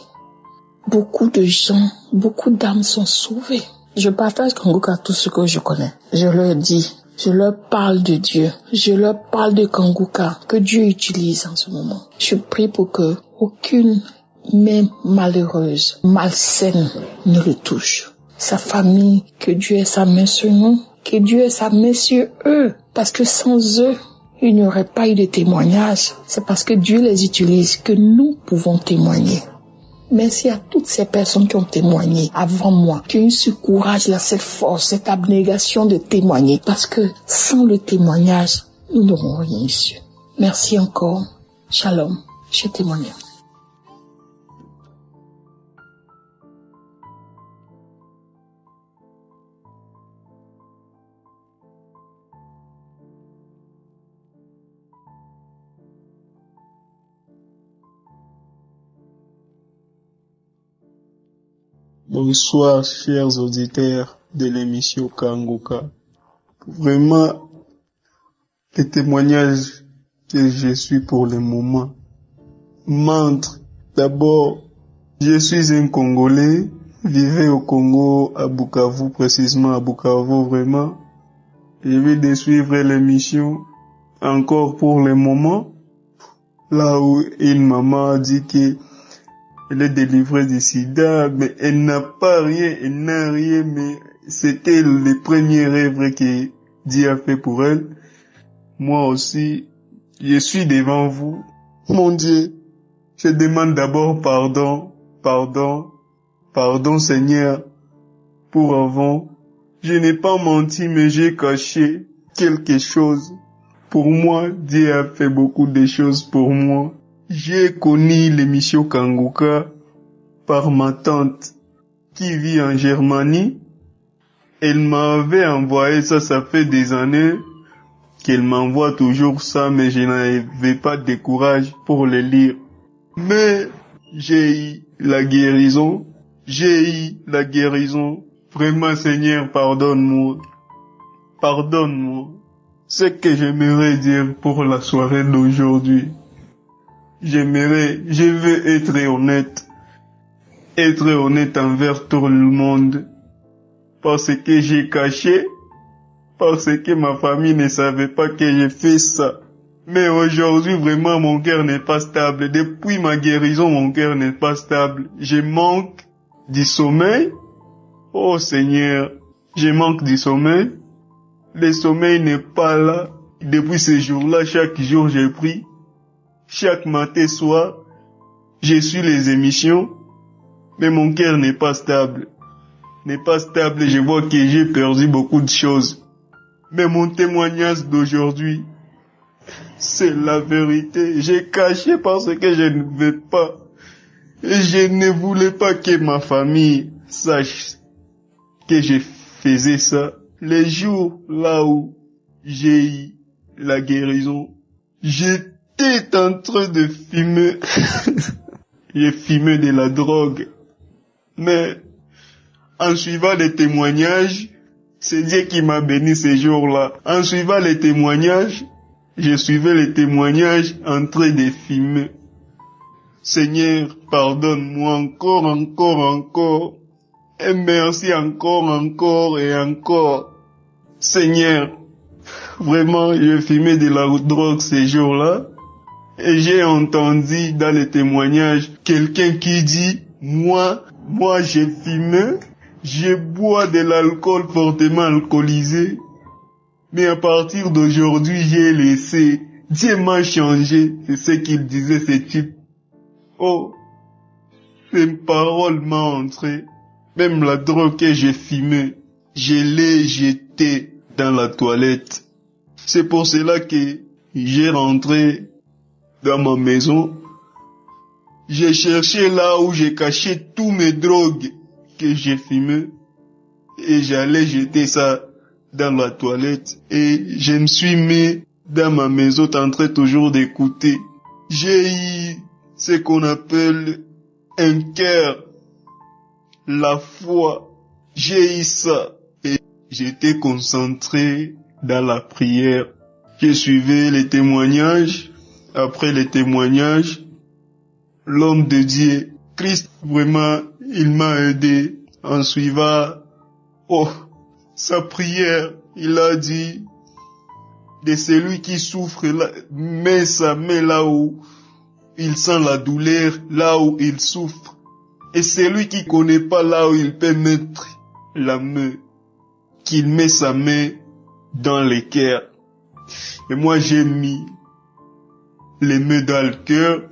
beaucoup de gens, beaucoup d'âmes sont sauvées. Je partage Kanguka à tous ceux que je connais. Je leur dis, je leur parle de Dieu. Je leur parle de Kanguka que Dieu utilise en ce moment. Je prie pour que aucune main malheureuse, malsaine ne le touche. Sa famille, que Dieu ait sa main sur nous, que Dieu ait sa main sur eux. Parce que sans eux, il n'y aurait pas eu de témoignage. C'est parce que Dieu les utilise que nous pouvons témoigner. Merci à toutes ces personnes qui ont témoigné avant moi, qui ont eu ce courage, cette force, cette abnégation de témoigner. Parce que sans le témoignage, nous n'aurons rien su. Merci encore. Shalom. Je témoigne. Bonsoir, chers auditeurs de l'émission Kanguka. Vraiment, les témoignages que je suis pour le moment montrent d'abord, je suis un Congolais, vivais au Congo, à Bukavu, précisément à Bukavu, vraiment. Je vais de suivre l'émission encore pour le moment, là où une maman dit que elle est délivrée du sida, mais elle n'a pas rien, elle n'a rien, mais c'était le premier rêve que Dieu a fait pour elle. Moi aussi, je suis devant vous. Mon Dieu, je demande d'abord pardon Seigneur, pour avant. Je n'ai pas menti, mais j'ai caché quelque chose. Pour moi, Dieu a fait beaucoup de choses pour moi. J'ai connu l'émission Kanguka par ma tante qui vit en Germanie. Elle m'avait envoyé ça fait des années qu'elle m'envoie toujours ça, mais je n'avais pas de courage pour le lire. Mais j'ai eu la guérison. Vraiment Seigneur, pardonne-moi. Ce que j'aimerais dire pour la soirée d'aujourd'hui. Je veux être honnête envers tout le monde, parce que j'ai caché, parce que ma famille ne savait pas que j'ai fait ça. Mais aujourd'hui, vraiment, mon cœur n'est pas stable. Depuis ma guérison, mon cœur n'est pas stable. Je manque du sommeil. Oh Seigneur, je manque du sommeil. Le sommeil n'est pas là. Depuis ce jour-là, chaque jour, j'ai pris. Chaque matin, soir, je suis les émissions, mais mon cœur n'est pas stable. Je vois que j'ai perdu beaucoup de choses. Mais mon témoignage d'aujourd'hui, c'est la vérité. J'ai caché parce que je ne veux pas. Et je ne voulais pas que ma famille sache que je faisais ça. Les jours là où j'ai eu la guérison, j'ai j'étais en train de fumer. J'ai fumé de la drogue. Mais en suivant les témoignages, c'est Dieu qui m'a béni ces jours-là. En suivant les témoignages, je suivais les témoignages en train de fumer. Seigneur, pardonne-moi encore. Et merci encore et encore. Seigneur, vraiment, j'ai fumé de la drogue ces jours-là. Et j'ai entendu dans les témoignages quelqu'un qui dit, moi j'ai fumé, je bois de l'alcool fortement alcoolisé. Mais à partir d'aujourd'hui, j'ai laissé. Dieu m'a changé. C'est ce qu'il disait, ce type. Oh, ces paroles m'ont entré. Même la drogue que j'ai fumée, je l'ai jetée dans la toilette. C'est pour cela que j'ai rentré dans ma maison. J'ai cherché là où j'ai caché tous mes drogues que j'ai fumées. Et j'allais jeter ça dans la toilette. Et je me suis mis dans ma maison en train toujours d'écouter. J'ai eu ce qu'on appelle un cœur, la foi. J'ai eu ça. Et j'étais concentré dans la prière. J'ai suivi les témoignages. Après les témoignages, l'homme de Dieu, Christ, vraiment, il m'a aidé en suivant sa prière. Il a dit, de celui qui souffre, met sa main là où il sent la douleur, là où il souffre. Et celui qui connaît pas là où il peut mettre la main, qu'il met sa main dans le cœur. Et moi j'ai mis les mains dans le cœur.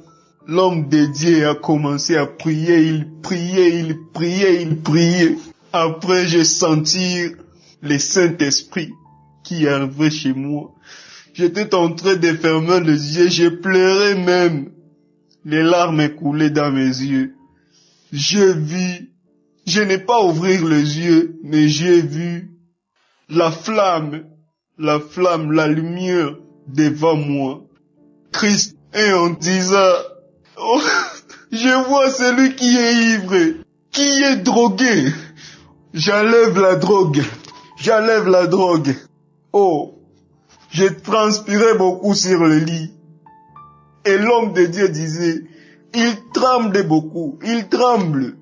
L'homme de Dieu a commencé à prier, il priait. Après j'ai senti le Saint-Esprit qui arrivait chez moi. J'étais en train de fermer les yeux, j'ai pleuré même. Les larmes coulaient dans mes yeux. J'ai vu, je n'ai pas ouvert les yeux, mais j'ai vu la flamme, la lumière devant moi. Christ, et en disant, je vois celui qui est ivre, qui est drogué. J'enlève la drogue. J'ai transpiré beaucoup sur le lit. Et l'homme de Dieu disait, il tremble beaucoup, il tremble.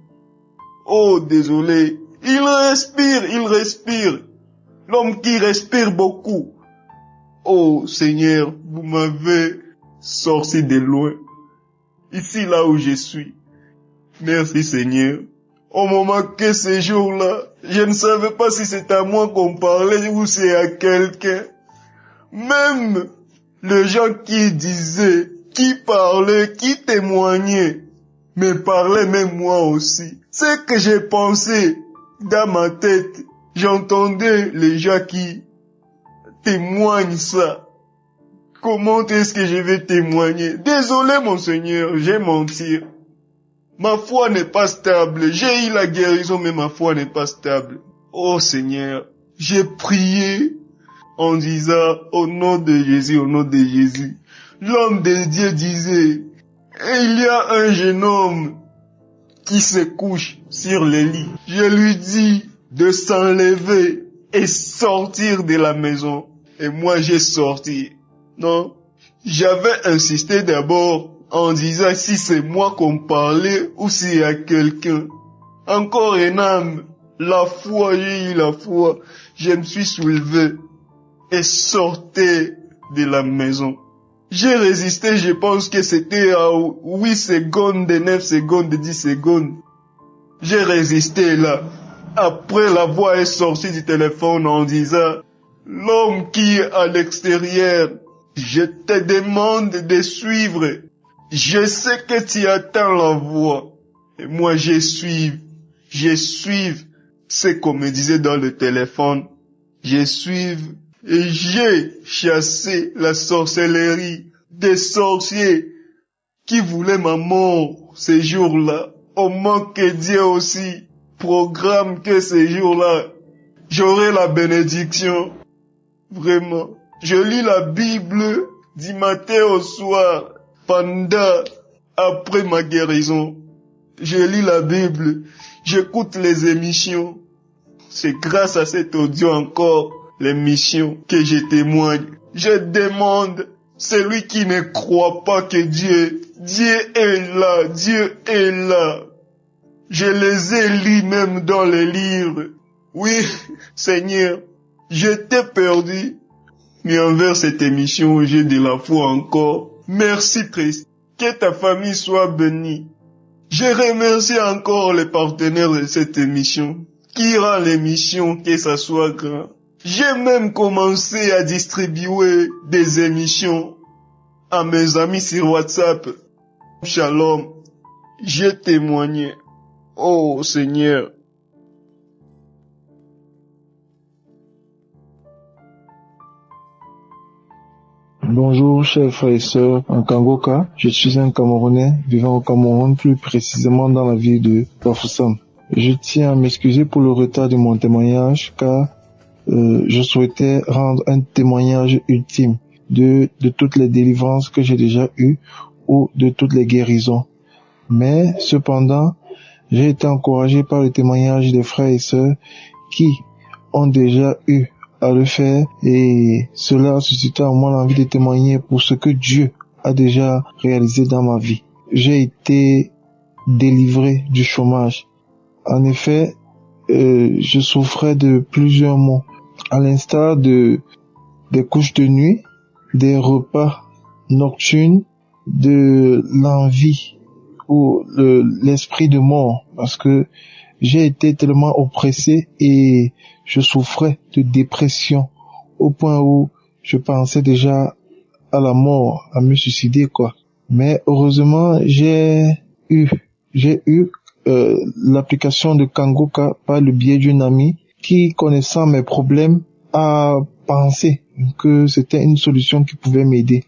Oh, désolé. Il respire. L'homme qui respire beaucoup. Oh, Seigneur, vous m'avez sorti de loin. Ici, là où je suis. Merci, Seigneur. Au moment que ces jours-là, je ne savais pas si c'est à moi qu'on parlait ou c'est à quelqu'un. Même les gens qui disaient, qui parlaient, qui témoignaient, me parlaient même moi aussi. Ce que j'ai pensé dans ma tête, j'entendais les gens qui témoignent ça. Comment est-ce que je vais témoigner? Désolé mon Seigneur, j'ai menti. Ma foi n'est pas stable. J'ai eu la guérison, mais ma foi n'est pas stable. Oh Seigneur, j'ai prié en disant au nom de Jésus, au nom de Jésus. L'homme de Dieu disait, il y a un jeune homme qui se couche sur le lit. Je lui dis de s'enlever et sortir de la maison. Et moi j'ai sorti. Non, j'avais insisté d'abord en disant si c'est moi qu'on parlait ou s'il y a quelqu'un. Encore une âme, j'ai eu la foi. Je me suis soulevé et sorti de la maison. J'ai résisté, je pense que c'était à 8 secondes, 9 secondes, 10 secondes. J'ai résisté là. Après, la voix est sortie du téléphone en disant, l'homme qui est à l'extérieur, je te demande de suivre. Je sais que tu attends la voix. Et moi, je suis ce qu'on me disait dans le téléphone. Je suis et j'ai chassé la sorcellerie des sorciers qui voulaient ma mort ces jours-là. Au moins que Dieu aussi programme que ces jours-là, j'aurai la bénédiction. Vraiment. Je lis la Bible du matin au soir, après ma guérison. Je lis la Bible, j'écoute les émissions. C'est grâce à cet audio encore, l'émission, que je témoigne. Je demande, celui qui ne croit pas que Dieu est là, Dieu est là. Je les ai lus même dans les livres. Oui, Seigneur, j'étais perdu. Mais envers cette émission, j'ai de la foi encore. Merci Christ. Que ta famille soit bénie. Je remercie encore les partenaires de cette émission, qui rend l'émission que ça soit grand. J'ai même commencé à distribuer des émissions à mes amis sur WhatsApp. Shalom, j'ai témoigné. Oh Seigneur. Bonjour chers frères et sœurs en Kangoka, je suis un Camerounais vivant au Cameroun, plus précisément dans la ville de Bafoussam. Je tiens à m'excuser pour le retard de mon témoignage car je souhaitais rendre un témoignage ultime de toutes les délivrances que j'ai déjà eues ou de toutes les guérisons. Mais cependant, j'ai été encouragé par le témoignage des frères et sœurs qui ont déjà eu à le faire et cela a suscité en moi l'envie de témoigner pour ce que Dieu a déjà réalisé dans ma vie. J'ai été délivré du chômage. En effet, je souffrais de plusieurs maux, à l'instar des couches de nuit, des repas nocturnes, de l'envie ou l'esprit de mort, parce que j'ai été tellement oppressé et je souffrais de dépression au point où je pensais déjà à la mort, à me suicider quoi. Mais heureusement, j'ai eu l'application de Kangoka par le biais d'une amie qui, connaissant mes problèmes, a pensé que c'était une solution qui pouvait m'aider.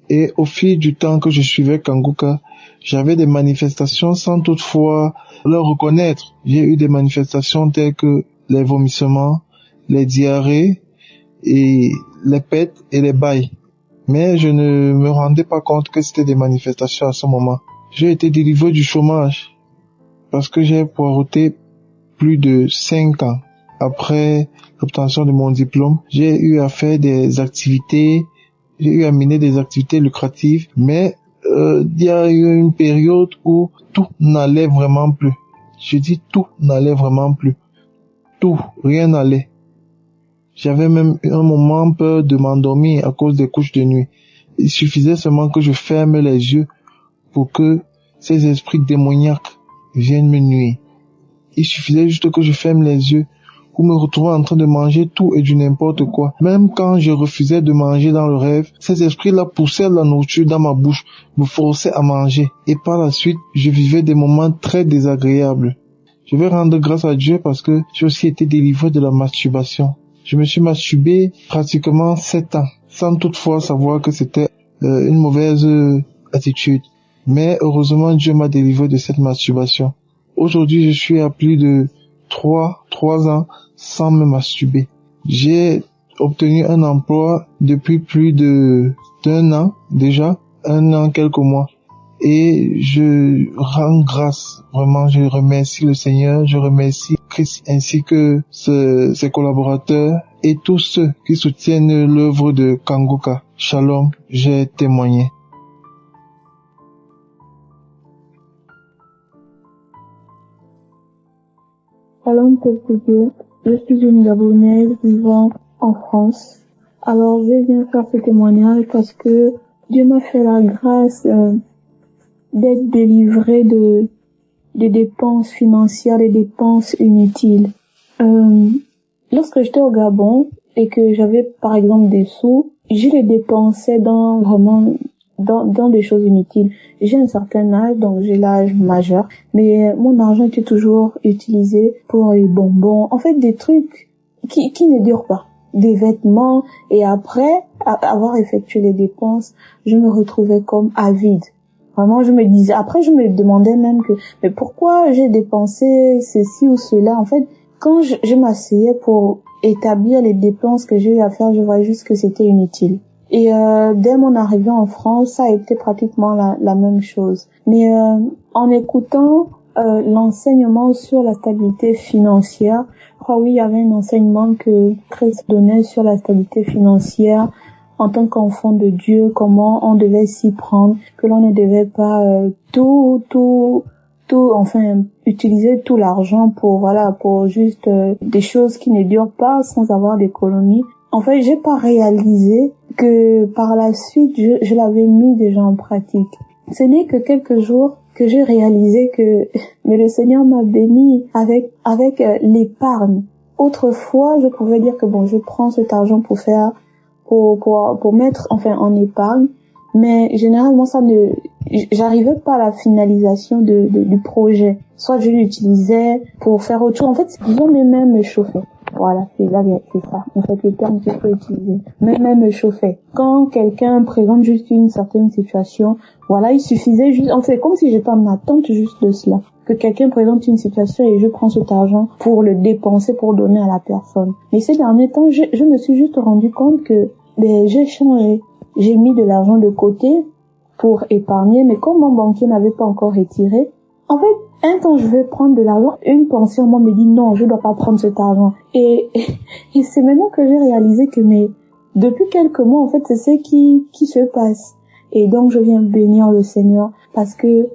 Et au fil du temps que je suivais Kangoka, j'avais des manifestations sans toutefois le reconnaître. J'ai eu des manifestations telles que les vomissements, les diarrhées et les pètes et les bails. Mais je ne me rendais pas compte que c'était des manifestations à ce moment. J'ai été délivré du chômage parce que j'ai poireauté plus de 5 ans. Après l'obtention de mon diplôme, j'ai eu à faire des activités, j'ai eu à mener des activités lucratives, mais il y a eu une période où tout n'allait vraiment plus. Je dis tout n'allait vraiment plus. Tout, rien n'allait. J'avais même un moment peur de m'endormir à cause des couches de nuit. Il suffisait seulement que je ferme les yeux pour que ces esprits démoniaques viennent me nuire. Il suffisait juste que je ferme les yeux pour me retrouver en train de manger tout et du n'importe quoi. Même quand je refusais de manger dans le rêve, ces esprits-là poussaient la nourriture dans ma bouche, me forçaient à manger. Et par la suite, je vivais des moments très désagréables. Je vais rendre grâce à Dieu parce que j'ai aussi été délivré de la masturbation. Je me suis masturbé pratiquement 7 ans, sans toutefois savoir que c'était une mauvaise attitude. Mais heureusement, Dieu m'a délivré de cette masturbation. Aujourd'hui, je suis à plus de 3 ans sans me masturber. J'ai obtenu un emploi depuis plus d'un an déjà, 1 an, quelques mois. Et je rends grâce, vraiment, je remercie le Seigneur, je remercie Christ ainsi que ses collaborateurs et tous ceux qui soutiennent l'œuvre de Kangoka. Shalom, j'ai témoigné. Shalom, peuple de Dieu. Je suis une Gabonaise vivant en France. Alors, je viens faire ce témoignage parce que Dieu m'a fait la grâce d'être délivrée de dépenses financières, des dépenses inutiles. Lorsque j'étais au Gabon et que j'avais par exemple des sous, je les dépensais dans des choses inutiles. J'ai un certain âge, donc j'ai l'âge majeur, mais mon argent était toujours utilisé pour les bonbons, en fait des trucs qui ne durent pas, des vêtements, et après avoir effectué les dépenses, je me retrouvais comme avide. Vraiment, je me demandais même mais pourquoi j'ai dépensé ceci ou cela. En fait, quand je m'asseyais pour établir les dépenses que j'ai eu à faire, je voyais juste que c'était inutile. Et dès mon arrivée en France, ça a été pratiquement la même chose. Mais en écoutant l'enseignement sur la stabilité financière, je crois oui, il y avait un enseignement que Christ donnait sur la stabilité financière en tant qu'enfant de Dieu, comment on devait s'y prendre, que l'on ne devait pas utiliser tout l'argent pour juste des choses qui ne durent pas sans avoir d'économie. En fait, j'ai pas réalisé que par la suite, je l'avais mis déjà en pratique. Ce n'est que quelques jours que j'ai réalisé que mais le Seigneur m'a béni avec l'épargne. Autrefois, je pouvais dire que bon, je prends cet argent pour mettre en épargne, mais généralement j'arrivais pas à la finalisation du projet. Soit je l'utilisais pour faire autre chose. En fait, disons même me chauffer. Voilà, c'est ça. En fait, le terme qu'il faut utiliser. Même me chauffer. Quand quelqu'un présente juste une certaine situation, voilà, il suffisait juste, en fait, comme si j'étais en attente juste de cela. Que quelqu'un présente une situation et je prends cet argent pour le dépenser, pour donner à la personne. Mais ces derniers temps, je me suis juste rendu compte que, j'ai changé. J'ai mis de l'argent de côté pour épargner, mais comme mon banquier n'avait pas encore retiré, en fait, un temps je vais prendre de l'argent, une pensée en moi me dit non, je dois pas prendre cet argent. Et c'est maintenant que j'ai réalisé que depuis quelques mois, en fait, c'est ce qui se passe. Et donc, je viens bénir le Seigneur parce que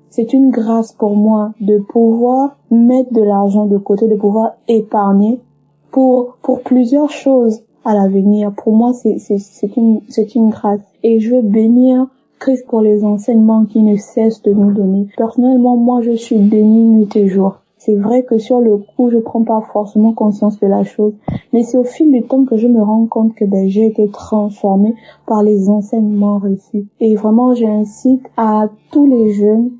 c'est une grâce pour moi de pouvoir mettre de l'argent de côté, de pouvoir épargner pour plusieurs choses à l'avenir. Pour moi, c'est une grâce. Et je veux bénir Christ pour les enseignements qui ne cessent de nous donner. Personnellement, moi, je suis bénie nuit et jour. C'est vrai que sur le coup, je prends pas forcément conscience de la chose, mais c'est au fil du temps que je me rends compte que j'ai été transformée par les enseignements reçus. Et vraiment, j'incite à tous les jeunes,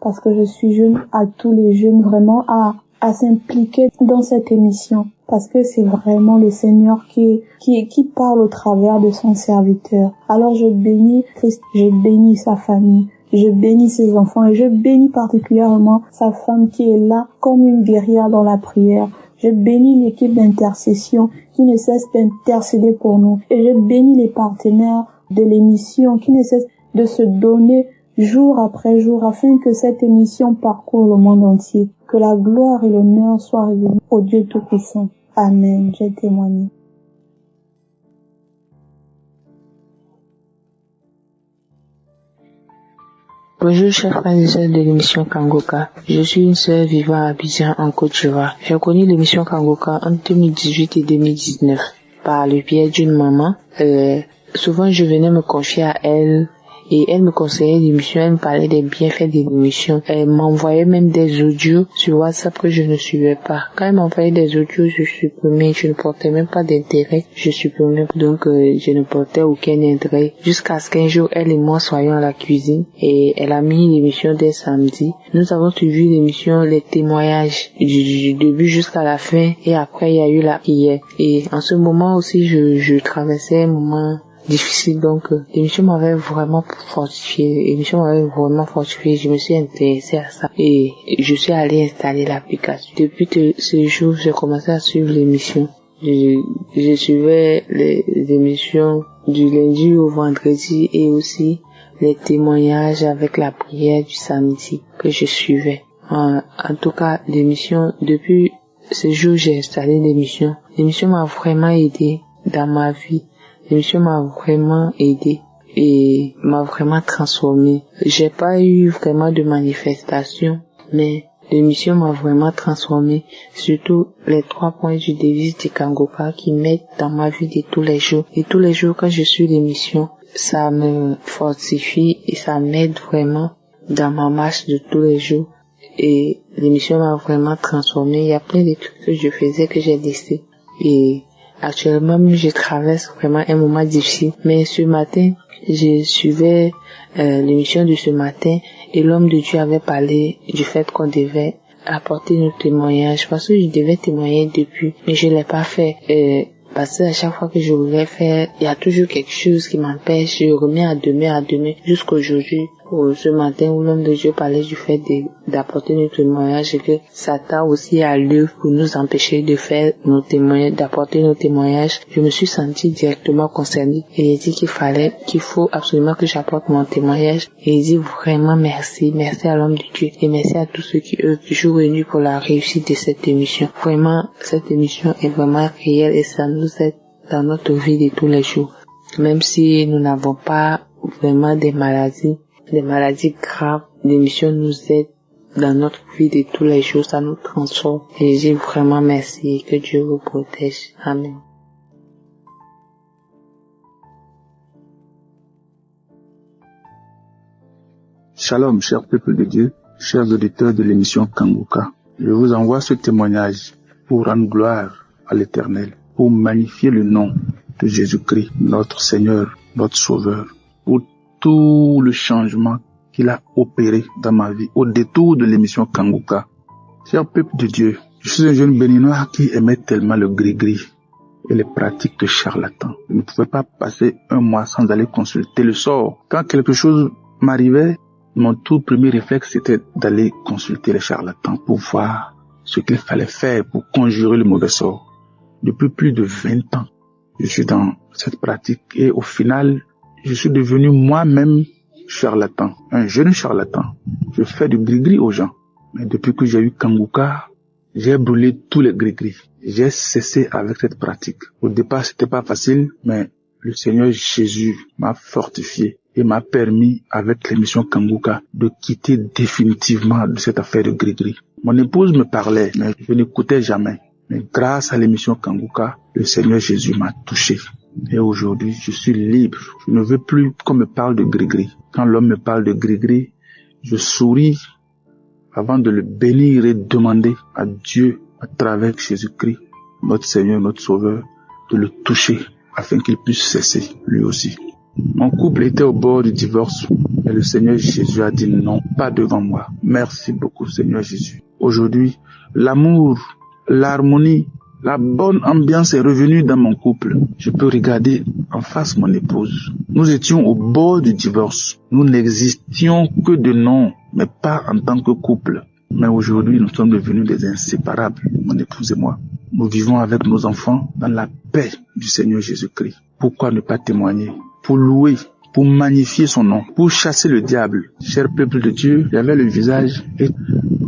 parce que je suis jeune, à tous les jeunes vraiment à s'impliquer dans cette émission, parce que c'est vraiment le Seigneur qui parle au travers de son serviteur. Alors je bénis Christ, je bénis sa famille, je bénis ses enfants et je bénis particulièrement sa femme qui est là comme une guerrière dans la prière. Je bénis l'équipe d'intercession qui ne cesse d'intercéder pour nous et je bénis les partenaires de l'émission qui ne cessent de se donner jour après jour afin que cette émission parcourt le monde entier. Que la gloire et l'honneur soient révélés au Dieu Tout-Puissant. Amen. J'ai témoigné. Bonjour chers frères et sœurs de l'émission Kangoka. Je suis une sœur vivant à Abidjan en Côte d'Ivoire. J'ai connu l'émission Kangoka en 2018 et 2019 par le biais d'une maman. Souvent je venais me confier à elle et elle me conseillait l'émission, elle me parlait des bienfaits de l'émission. Elle m'envoyait même des audios sur WhatsApp que je ne suivais pas. Quand elle m'envoyait des audios, je supprimais, je ne portais même pas d'intérêt, je supprimais, donc je ne portais aucun intérêt. Jusqu'à ce qu'un jour, elle et moi soyons à la cuisine et elle a mis l'émission dès samedi. Nous avons suivi l'émission, les témoignages du début jusqu'à la fin et après il y a eu la prière. Et en ce moment aussi, je traversais un moment difficile, donc l'émission m'avait vraiment fortifié, je me suis intéressée à ça et je suis allée installer l'application. Depuis ce jour, j'ai commencé à suivre l'émission. Je suivais les émissions du lundi au vendredi et aussi les témoignages avec la prière du samedi que je suivais. En tout cas, l'émission, depuis ce jour, j'ai installé l'émission. L'émission m'a vraiment aidé dans ma vie. L'émission m'a vraiment aidé et m'a vraiment transformé. J'ai pas eu vraiment de manifestation, mais l'émission m'a vraiment transformé. Surtout les 3 points du devise du Kangoka qui m'aident dans ma vie de tous les jours. Et tous les jours quand je suis l'émission, ça me fortifie et ça m'aide vraiment dans ma marche de tous les jours. Et l'émission m'a vraiment transformé. Il y a plein de trucs que je faisais que j'ai laissé. Et actuellement, je traverse vraiment un moment difficile. Mais ce matin, je suivais l'émission de ce matin et l'homme de Dieu avait parlé du fait qu'on devait apporter nos témoignages parce que je devais témoigner depuis, mais je l'ai pas fait. Parce que à chaque fois que je voulais faire, il y a toujours quelque chose qui m'empêche. Je remets à demain jusqu'aujourd'hui. ce matin où l'homme de Dieu parlait du fait d'apporter notre témoignage et que Satan aussi a l'œuvre pour nous empêcher de faire nos témoignages, d'apporter nos témoignages, je me suis sentie directement concernée et j'ai dit qu'il faut absolument que j'apporte mon témoignage et j'ai dit vraiment merci à l'homme de Dieu et merci à tous ceux qui œuvrent jour et nuit pour la réussite de cette émission. Vraiment, cette émission est vraiment réelle et ça nous aide dans notre vie de tous les jours. Même si nous n'avons pas vraiment des maladies graves, l'émission nous aide dans notre vie de tous les jours, ça nous transforme. Et je dis vraiment merci, que Dieu vous protège. Amen. Shalom, cher peuple de Dieu, chers auditeurs de l'émission Kanguka. Je vous envoie ce témoignage pour rendre gloire à l'Éternel, pour magnifier le nom de Jésus-Christ, notre Seigneur, notre Sauveur, pour tout le changement qu'il a opéré dans ma vie au détour de l'émission Kanguka. Cher peuple de Dieu, je suis un jeune béninois qui aimait tellement le gris-gris et les pratiques de charlatans. Je ne pouvais pas passer un mois sans aller consulter le sort. Quand quelque chose m'arrivait, mon tout premier réflexe c'était d'aller consulter les charlatans pour voir ce qu'il fallait faire pour conjurer le mauvais sort. Depuis plus de 20 ans, je suis dans cette pratique et au final, je suis devenu moi-même charlatan, un jeune charlatan. Je fais du gris-gris aux gens. Mais depuis que j'ai eu Kanguka, j'ai brûlé tous les gris-gris. J'ai cessé avec cette pratique. Au départ, c'était pas facile, mais le Seigneur Jésus m'a fortifié et m'a permis, avec l'émission Kanguka, de quitter définitivement de cette affaire de gris-gris. Mon épouse me parlait, mais je n'écoutais jamais. Mais grâce à l'émission Kanguka, le Seigneur Jésus m'a touché. Et aujourd'hui, je suis libre. Je ne veux plus qu'on me parle de gris-gris. Quand l'homme me parle de gris-gris, je souris avant de le bénir et demander à Dieu, à travers Jésus-Christ, notre Seigneur, notre Sauveur, de le toucher afin qu'il puisse cesser lui aussi. Mon couple était au bord du divorce, mais le Seigneur Jésus a dit non, pas devant moi. Merci beaucoup, Seigneur Jésus. Aujourd'hui, l'amour, l'harmonie, la bonne ambiance est revenue dans mon couple. Je peux regarder en face mon épouse. Nous étions au bord du divorce. Nous n'existions que de nom, mais pas en tant que couple. Mais aujourd'hui, nous sommes devenus des inséparables, mon épouse et moi. Nous vivons avec nos enfants dans la paix du Seigneur Jésus-Christ. Pourquoi ne pas témoigner? Pour louer, pour magnifier son nom, pour chasser le diable. Cher peuple de Dieu, j'avais le visage et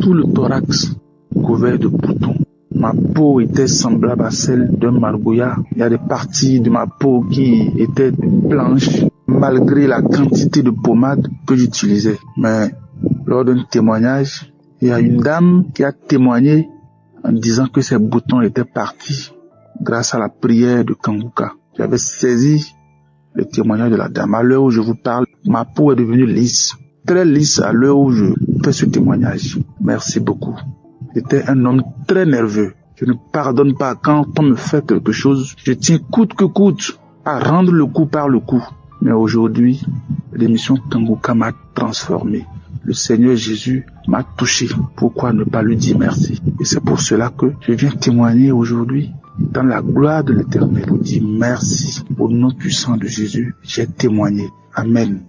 tout le thorax couvert de boutons. Ma peau était semblable à celle d'un margouillat. Il y a des parties de ma peau qui étaient blanches, malgré la quantité de pommade que j'utilisais. Mais lors d'un témoignage, il y a une dame qui a témoigné en disant que ses boutons étaient partis grâce à la prière de Kanguka. J'avais saisi le témoignage de la dame. À l'heure où je vous parle, ma peau est devenue lisse, très lisse à l'heure où je fais ce témoignage. Merci beaucoup. J'étais un homme très nerveux. Je ne pardonne pas quand on me fait quelque chose. Je tiens coûte que coûte à rendre le coup par le coup. Mais aujourd'hui, l'émission Kanguka m'a transformé. Le Seigneur Jésus m'a touché. Pourquoi ne pas lui dire merci? Et c'est pour cela que je viens témoigner aujourd'hui dans la gloire de l'Éternel. Pour dire merci au nom puissant de Jésus. J'ai témoigné. Amen.